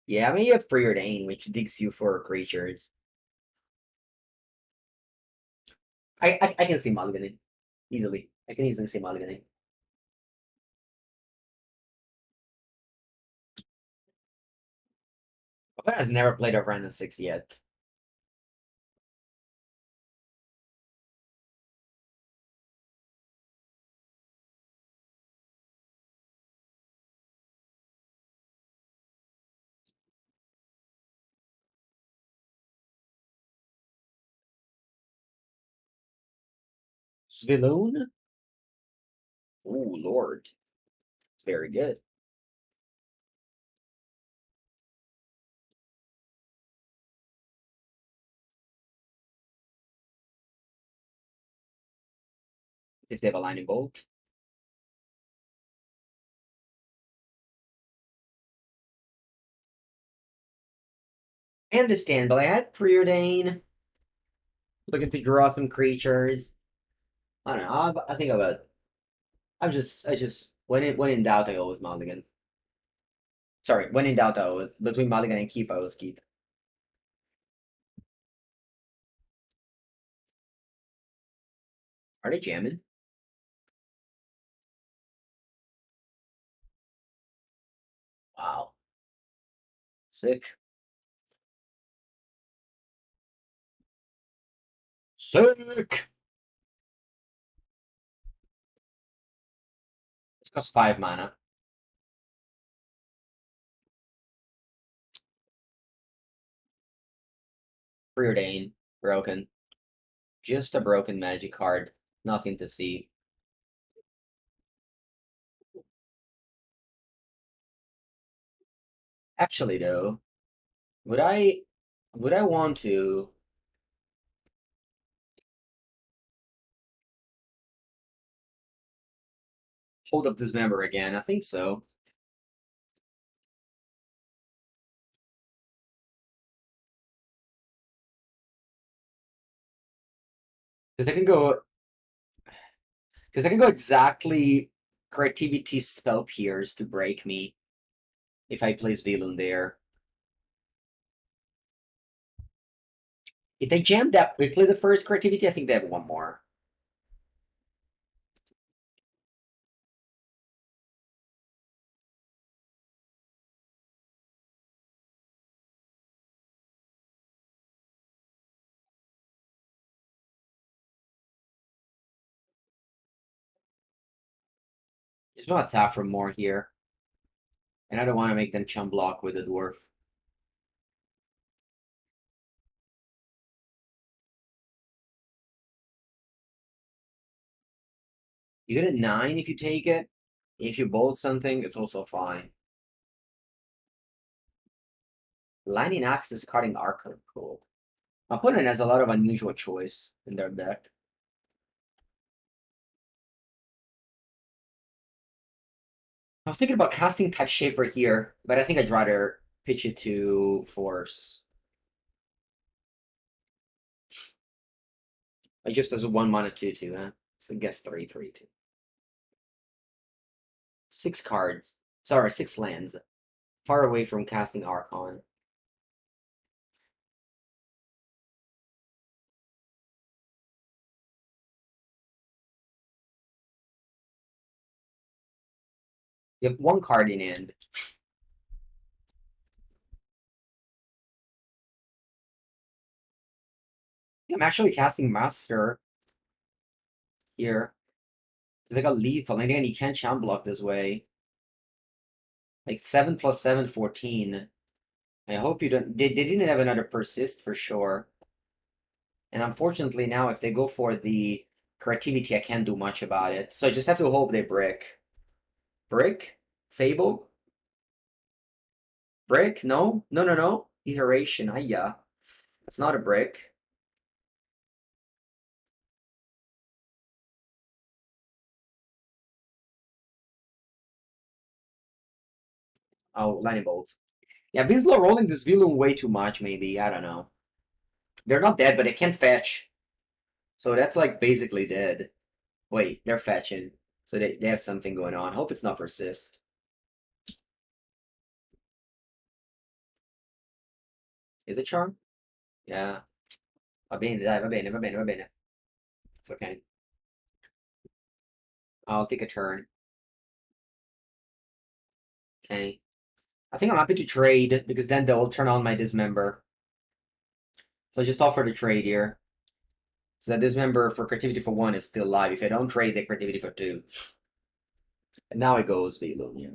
Yeah, I mean you have Preordain, which digs you for creatures. I can see mulliganing easily. I can easily see mulliganing. But has never played a random 6 yet. Svyelun? Ooh, Lord. It's very good. If they have a lightning bolt. I understand, but I had Preordain. Looking to draw some creatures. I don't know. I think about. I just when in doubt, I always mulligan. Sorry, when in doubt, I always between mulligan and keep, I always keep. Are they jamming? Wow, sick, sick. This costs 5 mana. Preordain, broken. Just a broken magic card. Nothing to see. Actually, though, would I want to hold up Dismember again? I think so. Because I can go. Because I can go exactly creativity spell pierce to break me if I place Svyelun there. If they jam that quickly the first creativity, I think they have one more. There's no attack for more here. And I don't want to make them chum block with a dwarf. You get a 9 if you take it. If you bolt something, it's also fine. Lightning Axe discarding Archon. Cool. My opponent has a lot of unusual choice in their deck. I was thinking about casting Touch Shaper here, but I think I'd rather pitch it to Force. Like just as a 1-mana 2/2, huh? So I guess 3/3/2. 6 cards. Sorry, 6 lands. Far away from casting Archon. You have 1 card in hand. I'm actually casting Master here. It's like a lethal, and again, you can't chum block this way. Like 7 + 7, 14. I hope you don't. They didn't have another persist for sure. And unfortunately, now if they go for the creativity, I can't do much about it. So I just have to hope they brick. Brick? Fable? Brick? No? No, no, no. Iteration. Yeah. It's not a brick. Oh, lightning bolt. Yeah, Winslow rolling this Svyelun way too much, maybe. I don't know. They're not dead, but they can't fetch. So that's like basically dead. Wait, they're fetching. So they have something going on. Hope it's not persist. Is it charm? Yeah. Va bene, dai, va bene, va bene, va bene. It's okay. I'll take a turn. Okay. I think I'm happy to trade, because then they'll turn on my Dismember. So I just offer to trade here. So that Dismember for creativity for 1 is still live. If I don't trade, the creativity for 2. And now it goes Svyelun, yeah.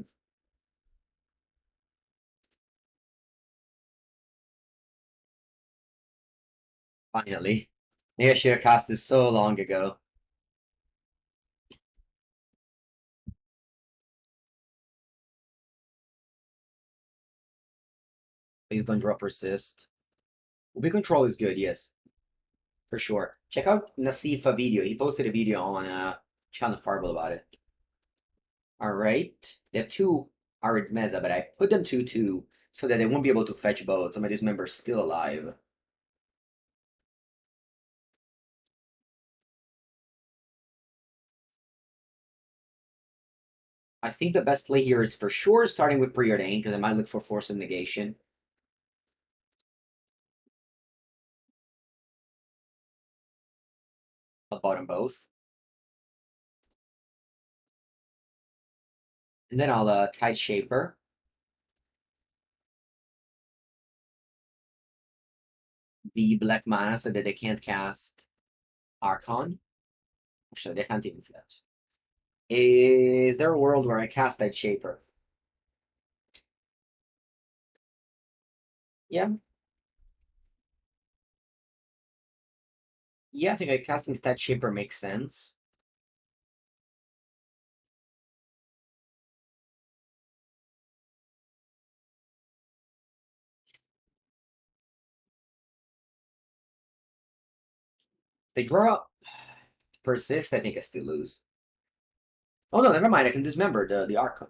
Finally. Maybe I should have cast this so long ago. Please don't drop Persist. Ubi Control is good, yes. For sure. Check out Nasifa video. He posted a video on Channel Fireball about it. Alright. They have 2 Arid Mesa, but I put them 2/2 so that they won't be able to fetch both. So my Dismember is still alive. I think the best play here is for sure starting with Preordain, because I might look for Force of Negation. I'll bottom both. And then I'll Tide Shaper. The black mana so that they can't cast Archon. Actually, they can't even fetch. Is there a world where I cast Tide Shaper? Yeah. Yeah, I think casting Tide Shaper makes sense. They draw Persist, I think I still lose. Oh no, never mind. I can dismember the Archon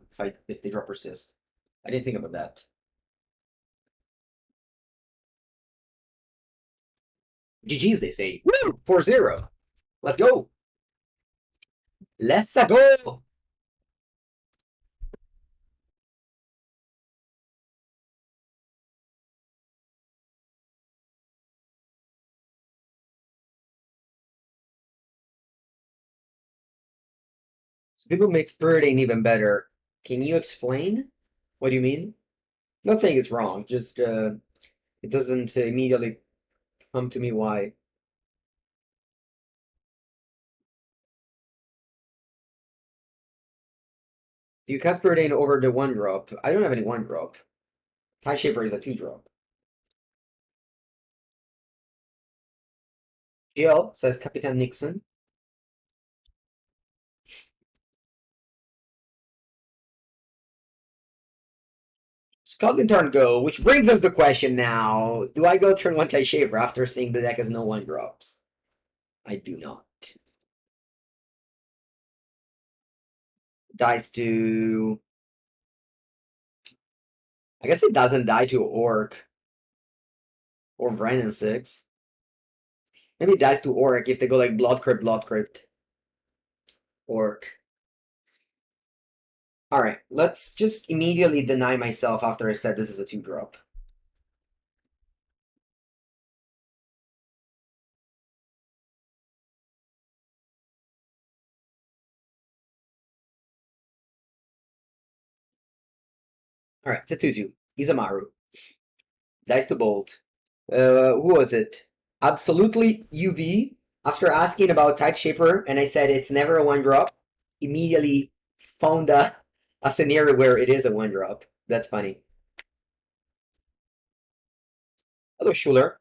if they draw Persist. I didn't think about that. GG's, they say. Woo! 4-0. Let's go. Let's go. So people makes Preordain even better. Can you explain? What do you mean? Not saying it's wrong, just it doesn't immediately come to me why. You cast Preordain over the 1-drop. I don't have any 1-drop. Tide Shaper is a 2-drop. Jill, says Capitan Nixon. Scotland turn go, which brings us the question now. Do I go turn 1 Tide Shaper after seeing the deck has no 1-drops? I do not. Dies to... I guess it doesn't die to Orc. Or Vren 6. Maybe it dies to Orc if they go like Blood Crypt. Orc. Alright, let's just immediately deny myself after I said this is a 2-drop. Alright, the 2-2. Izamaru. Dice to Bolt. Who was it? Absolutely UV. After asking about Tide Shaper, and I said it's never a 1-drop, immediately found a scenario where it is a 1-drop. That's funny. Hello, Schuler.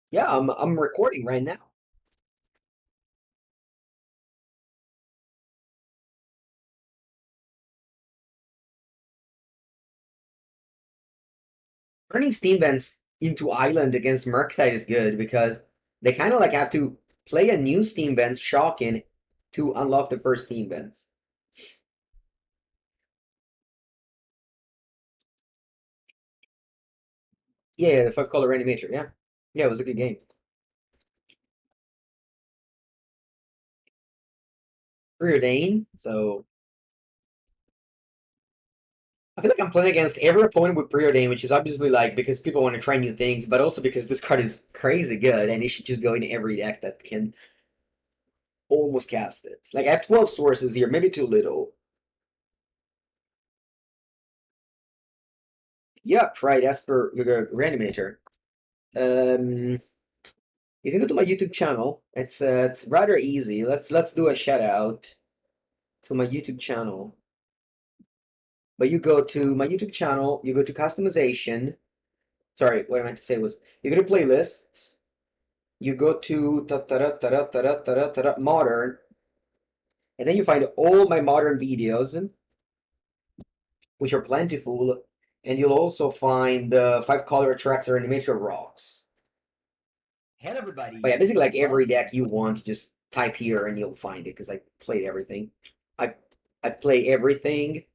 Yeah, I'm recording right now. Turning Steam Vents into Island against Murktide is good because they kind of like have to play a new Steam Vents Shocking to unlock the first Steam Vents. Yeah, the 5-color Reanimator, yeah. Yeah, it was a good game. Preordain, so I feel like I'm playing against every opponent with Preordain, which is obviously like because people want to try new things, but also because this card is crazy good and it should just go in every deck that can almost cast it. Like I have 12 sources here, maybe too little. Yeah, tried Esper Reanimator. You can go to my YouTube channel. It's rather easy. Let's do a shout out to my YouTube channel. But you go to my YouTube channel, you go to customization. Sorry, what I meant to say was you go to playlists, you go to modern, and then you find all my modern videos, which are plentiful, and you'll also find the 5-color tracks or animator rocks. Hello, everybody. But yeah, basically like every deck you want, just type here and you'll find it because I played everything. I play everything.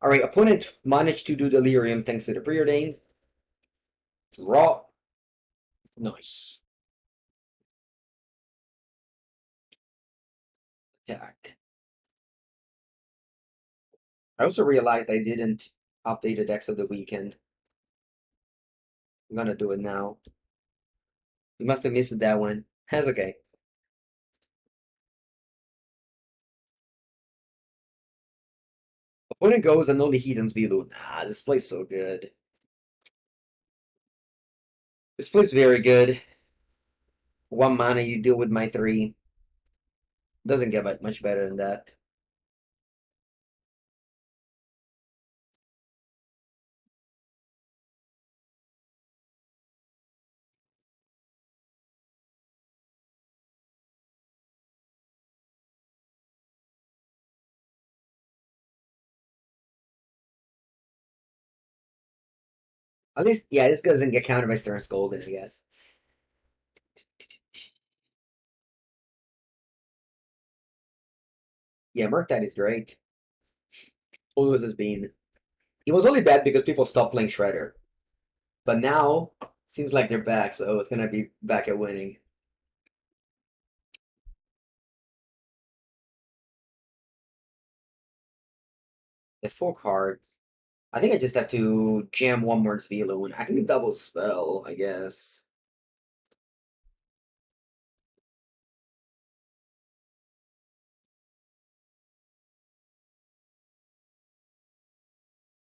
Alright, opponent managed to do Delirium thanks to the Preordains. Draw. Nice. Attack. I also realized I didn't update the decks of the weekend. I'm gonna do it now. You must have missed that one. That's okay. Opponent goes and only Heathen's Velu. Nah, this plays so good. This plays very good. 1 mana, you deal with my 3. Doesn't get much better than that. At least, yeah, this doesn't get countered by Stern Scolding, I guess. Yeah, Murktide is great. Always has been. It was only bad because people stopped playing Shredder. But now, seems like they're back, so it's gonna be back at winning. The 4 cards. I think I just have to jam 1 more Svyelun. I can double spell, I guess.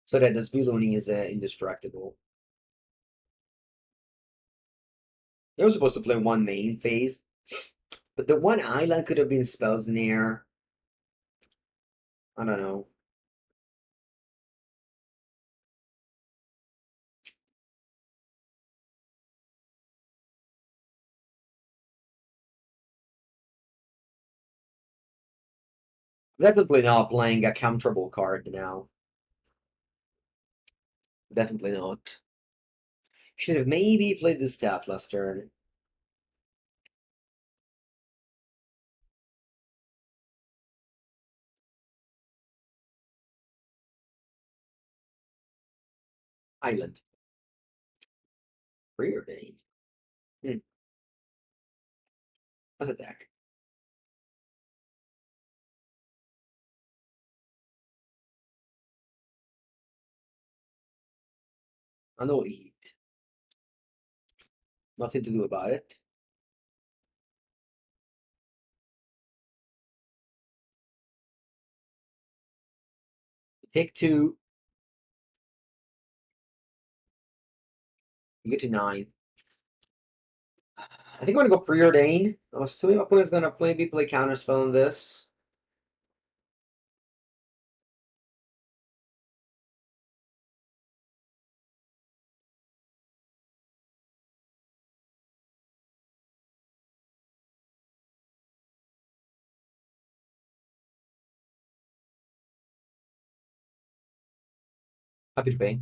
So that the Svyelun is indestructible. They were supposed to play 1 main phase. But the 1 island could have been Spellsnare. I don't know. Definitely not playing a counterable card now. Definitely not. Should have maybe played this tap last turn. Island. Preordain. Hmm. That's a deck. I know eat. Nothing to do about it. Take two. You get to 9. I think I'm gonna go Preordain. I'm assuming my opponent's gonna maybe play Counterspell on this. Happy to pay.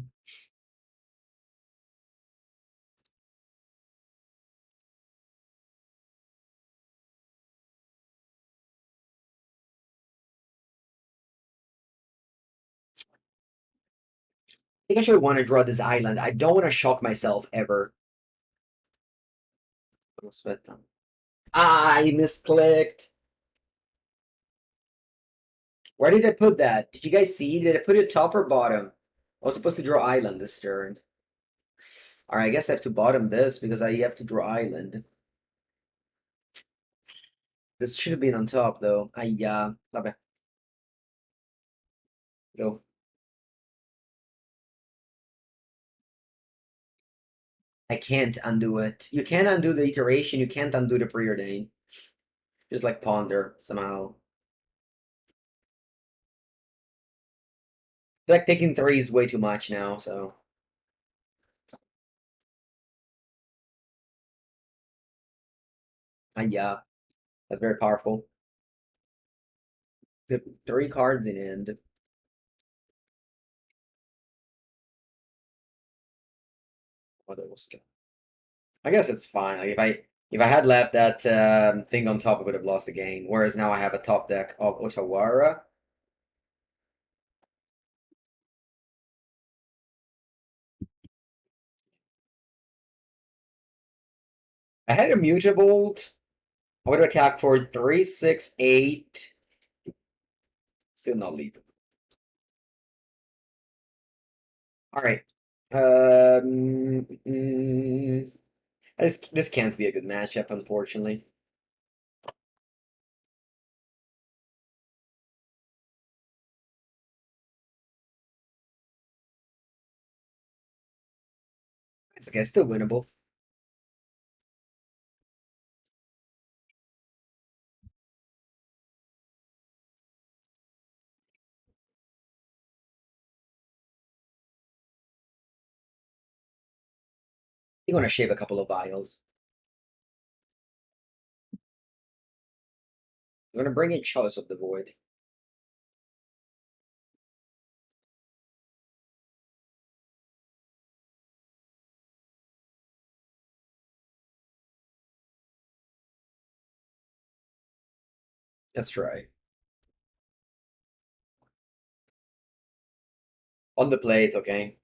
I think I should want to draw this island. I don't want to shock myself ever. I misclicked. Where did I put that? Did you guys see? Did I put it top or bottom? I was supposed to draw island this turn. Alright, I guess I have to bottom this because I have to draw island. This should have been on top though. Vabbè. Go. I can't undo it. You can't undo the iteration, you can't undo the preordain. Just like ponder somehow. Like taking 3 is way too much now, so. Yeah. That's very powerful. The 3 cards in end. What else? I guess it's fine. Like if I had left that thing on top, I would have lost the game. Whereas now I have a top deck of Otawara. I had a Mutavault. I would attack for 3, 6, 8. Still not lethal. Alright. This can't be a good matchup, unfortunately. It's okay, still winnable. You're gonna shave a couple of vials. I'm gonna bring in Chalice of the Void. Let's try. On the play, it's okay.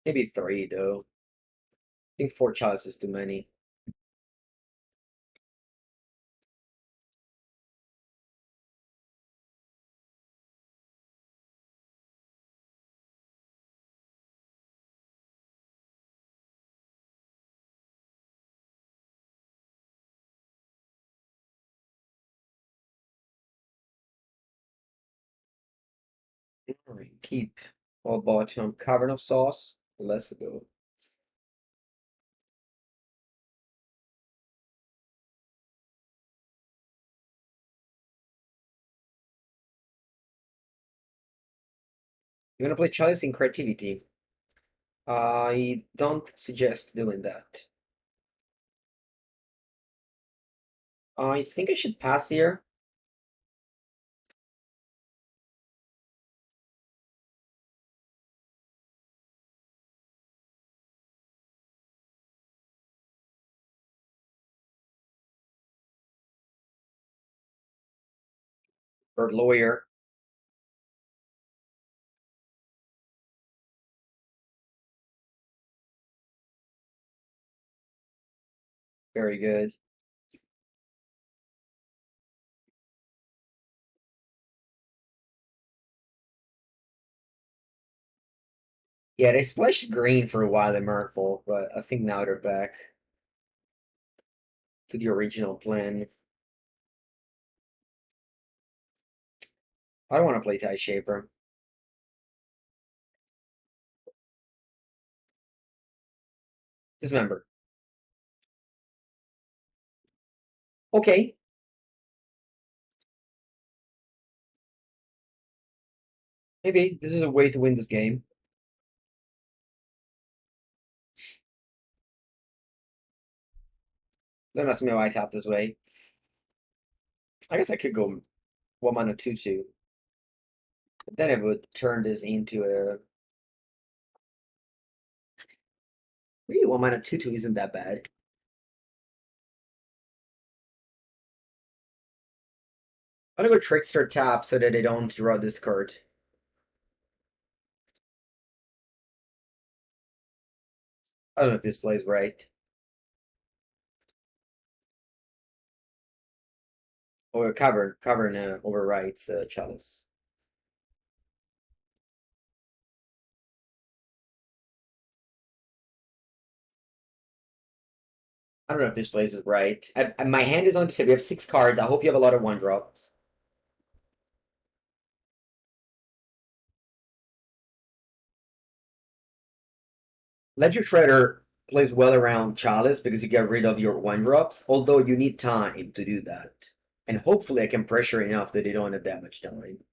Maybe 3, though. I think 4 Chalice is too many. Alright, keep all bottom. Cavern of Souls. Let's go. You're gonna play Chalice in Creativity. I don't suggest doing that. I think I should pass here. Or lawyer. Very good. Yeah, they splashed green for a while in Merfolk, but I think now they're back to the original plan. I don't want to play Tide Shaper. Dismember. Okay. Maybe this is a way to win this game. Don't ask me why I tap this way. I guess I could go 1 mana 2/2. But then it would turn this into a. Really, 1 mana 2/2 isn't that bad. I'm gonna go Trickster tap so that they don't draw this card. I don't know if this plays right. Or Cavern overwrites Chalice. I don't know if this plays it right. My hand is on the tip. We have 6 cards. I hope you have a lot of 1-drops. Ledger Shredder plays well around Chalice because you get rid of your 1-drops, although you need time to do that. And hopefully I can pressure enough that they don't have that much time.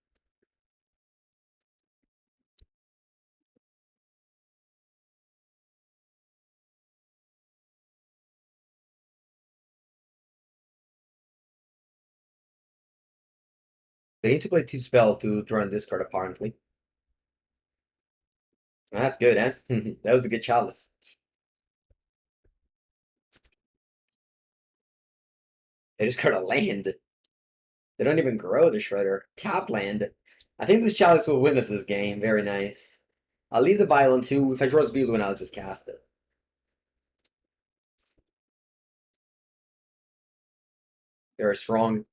They need to play 2 spell to draw this card, apparently. That's good, eh? That was a good Chalice. They just got a land. They don't even grow the Shredder. Tap land. I think this Chalice will win us this game. Very nice. I'll leave the Vial on 2. If I draw Svyelun, I'll just cast it. They're strong.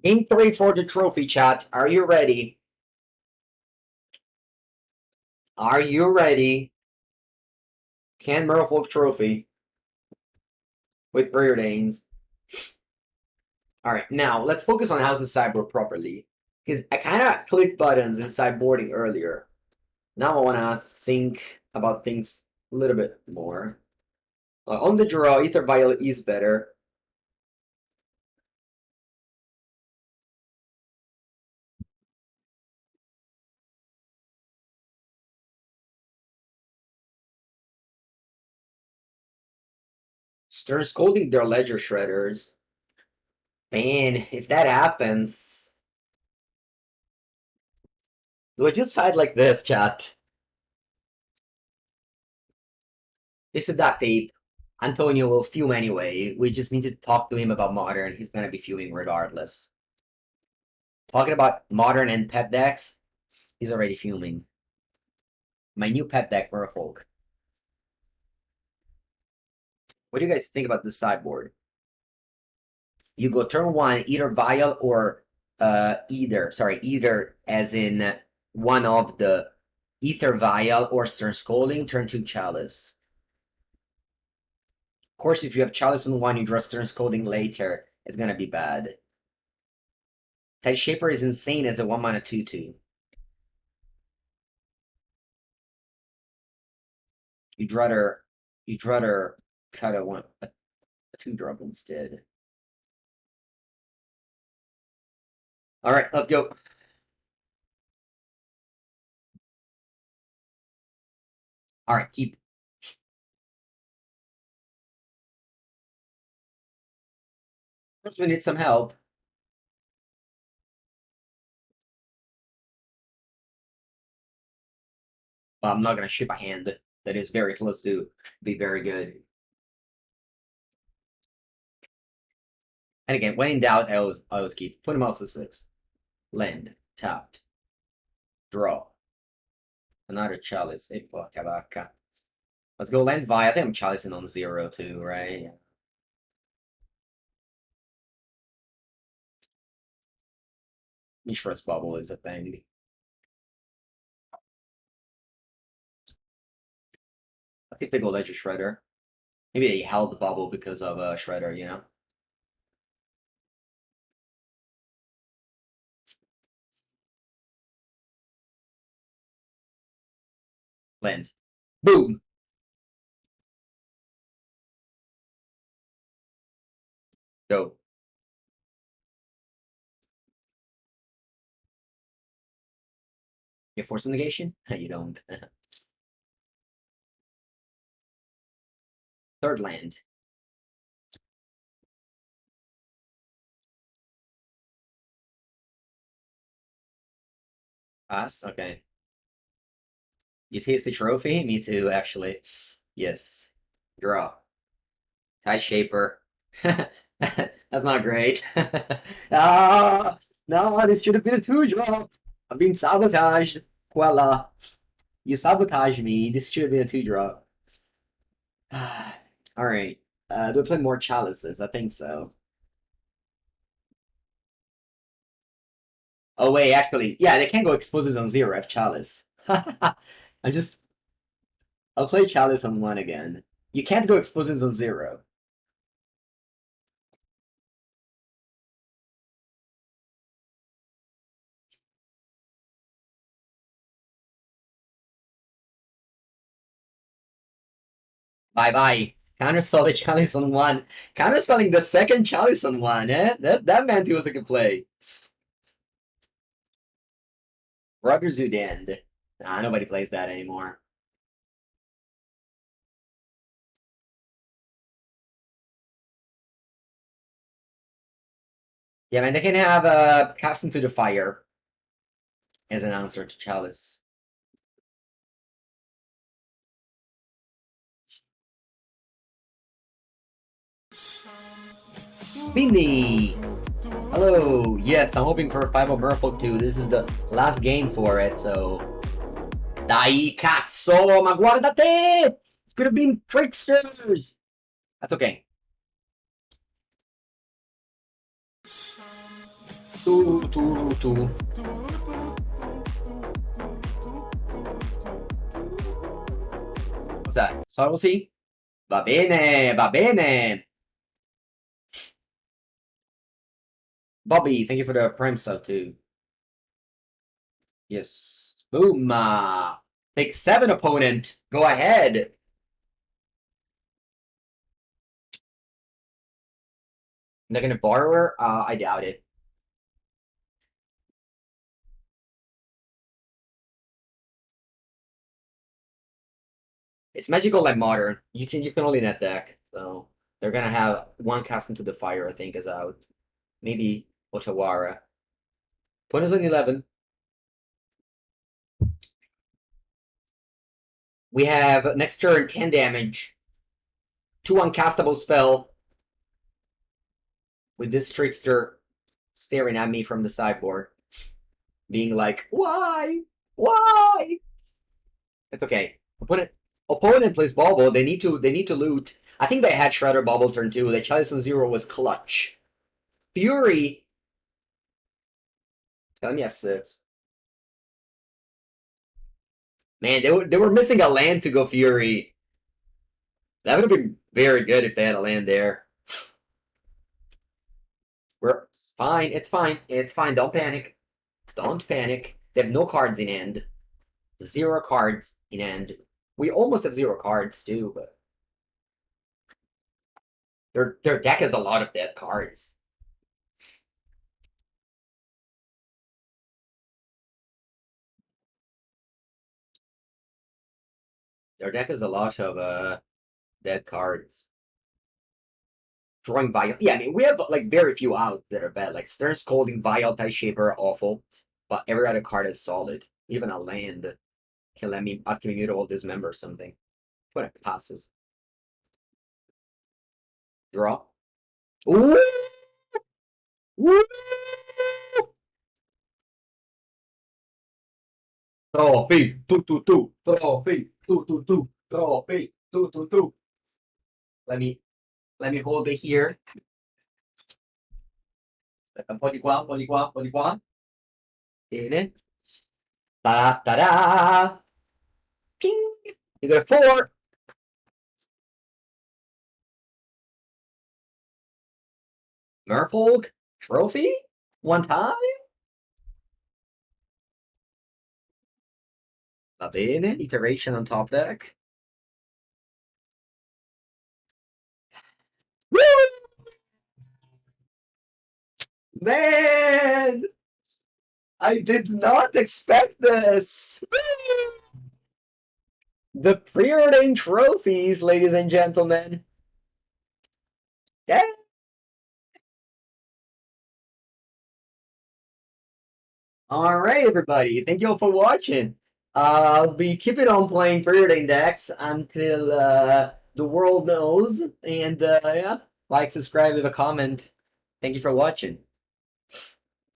Game 3 for the trophy, chat. Are you ready? Are you ready? Can Merfolk trophy with Preordains. Alright, now let's focus on how to sideboard properly. Because I kind of clicked buttons in sideboarding earlier. Now I want to think about things a little bit more. On the draw, Aether Vial is better. Stern Scolding their Ledger Shredders. Man, if that happens... Do I just side like this, chat? This is duct tape. Antonio will fume anyway. We just need to talk to him about Modern. He's gonna be fuming regardless. Talking about Modern and pet decks, he's already fuming. My new pet deck, Merfolk. What do you guys think about this sideboard? You go turn 1, either Vial or either as in one of the Aether Vial or Stern Scolding, turn 2 Chalice. Of course, if you have Chalice on 1, you draw Stern Scolding later, it's gonna be bad. Tide Shaper is insane as a 1 mana 2/2. You'd rather cut a 2-drop instead. Alright, let's go. Alright, keep. First, we need some help. Well, I'm not gonna ship a hand that is very close to be very good. And again, when in doubt, I always keep. Put him out to 6. Land. Tapped. Draw. Another Chalice. E porca vacca. Let's go land Vial. I think I'm Chalicing on 0 too, right? Insurance Bubble is a thing. I think they go Ledger Shredder. Maybe they held the bubble because of Shredder, you know? Land. Boom! Go. You Force of Negation? You don't. Third land. Pass? Okay. You taste the trophy? Me too, actually. Yes. Draw. Tie Shaper. That's not great. Ah, no, this should have been a 2-drop. I'm being sabotaged. Quella. You sabotage me. This should have been a 2-drop. Alright. Do I play more Chalices? I think so. Oh wait, actually, yeah, they can go Exposes on 0. I have Chalice. I'm just... I'll play Chalice on 1 again. You can't go Exposes on 0. Bye-bye. Counterspell the Chalice on 1. Counterspelling the second Chalice on 1, eh? That meant he was a good play. Brothers Udend. Nah, nobody plays that anymore. Yeah, man, they can have Cast into the Fire as an answer to Chalice. Bindi! Hello! Yes, I'm hoping for 5 Merfolk 2. This is the last game for it, so... Dai cazzo! Ma guarda te! It's gonna be Tricksters! That's okay. Tu. What's that? Subtlety? Va bene, va bene! Bobby, thank you for the Prime sub too. Yes. Boom! Take 7, opponent! Go ahead! They're gonna Borrower? I doubt it. It's magical like modern. You can only net deck, so they're gonna have 1 cast into the fire, I think, is out. Maybe Otawara. Point is on 11. We have next turn 10 damage. 2 uncastable spell. With this trickster staring at me from the sideboard. Being like, why? Why? It's okay. Opponent plays Bobble. They need to loot. I think they had Shredder Bobble turn 2. The Chalice on 0 was clutch. Fury. Let me F6. Man, they were missing a land to go Fury. That would have been very good if they had a land there. We're fine. It's fine. It's fine. Don't panic. Don't panic. They have no cards in hand. 0 cards in hand. We almost have 0 cards too, but their deck has a lot of dead cards. Their deck has a lot of dead cards. Drawing Vial. Yeah, I mean, we have like very few outs that are bad. Like Stern Scolding, Vial, Tie Shaper are awful. But every other card is solid. Even a land can let me Mutavault Dismember something. Whatever, passes. Draw. Ooh! Woo! Trophy, trophy, trophy, Let me hold it here. Aspetta un po' di qua, un po' di qua, un po' di qua. Bene. Ta da da. Ping. You got a 4. Merfolk trophy? One time? Va bene. Iteration on top deck. Woo! Man! I did not expect this! The Preordain trophies, ladies and gentlemen. Yeah. All right, everybody. Thank you all for watching. I'll be keeping on playing Preordain decks until the world knows. And yeah, like, subscribe, leave a comment. Thank you for watching.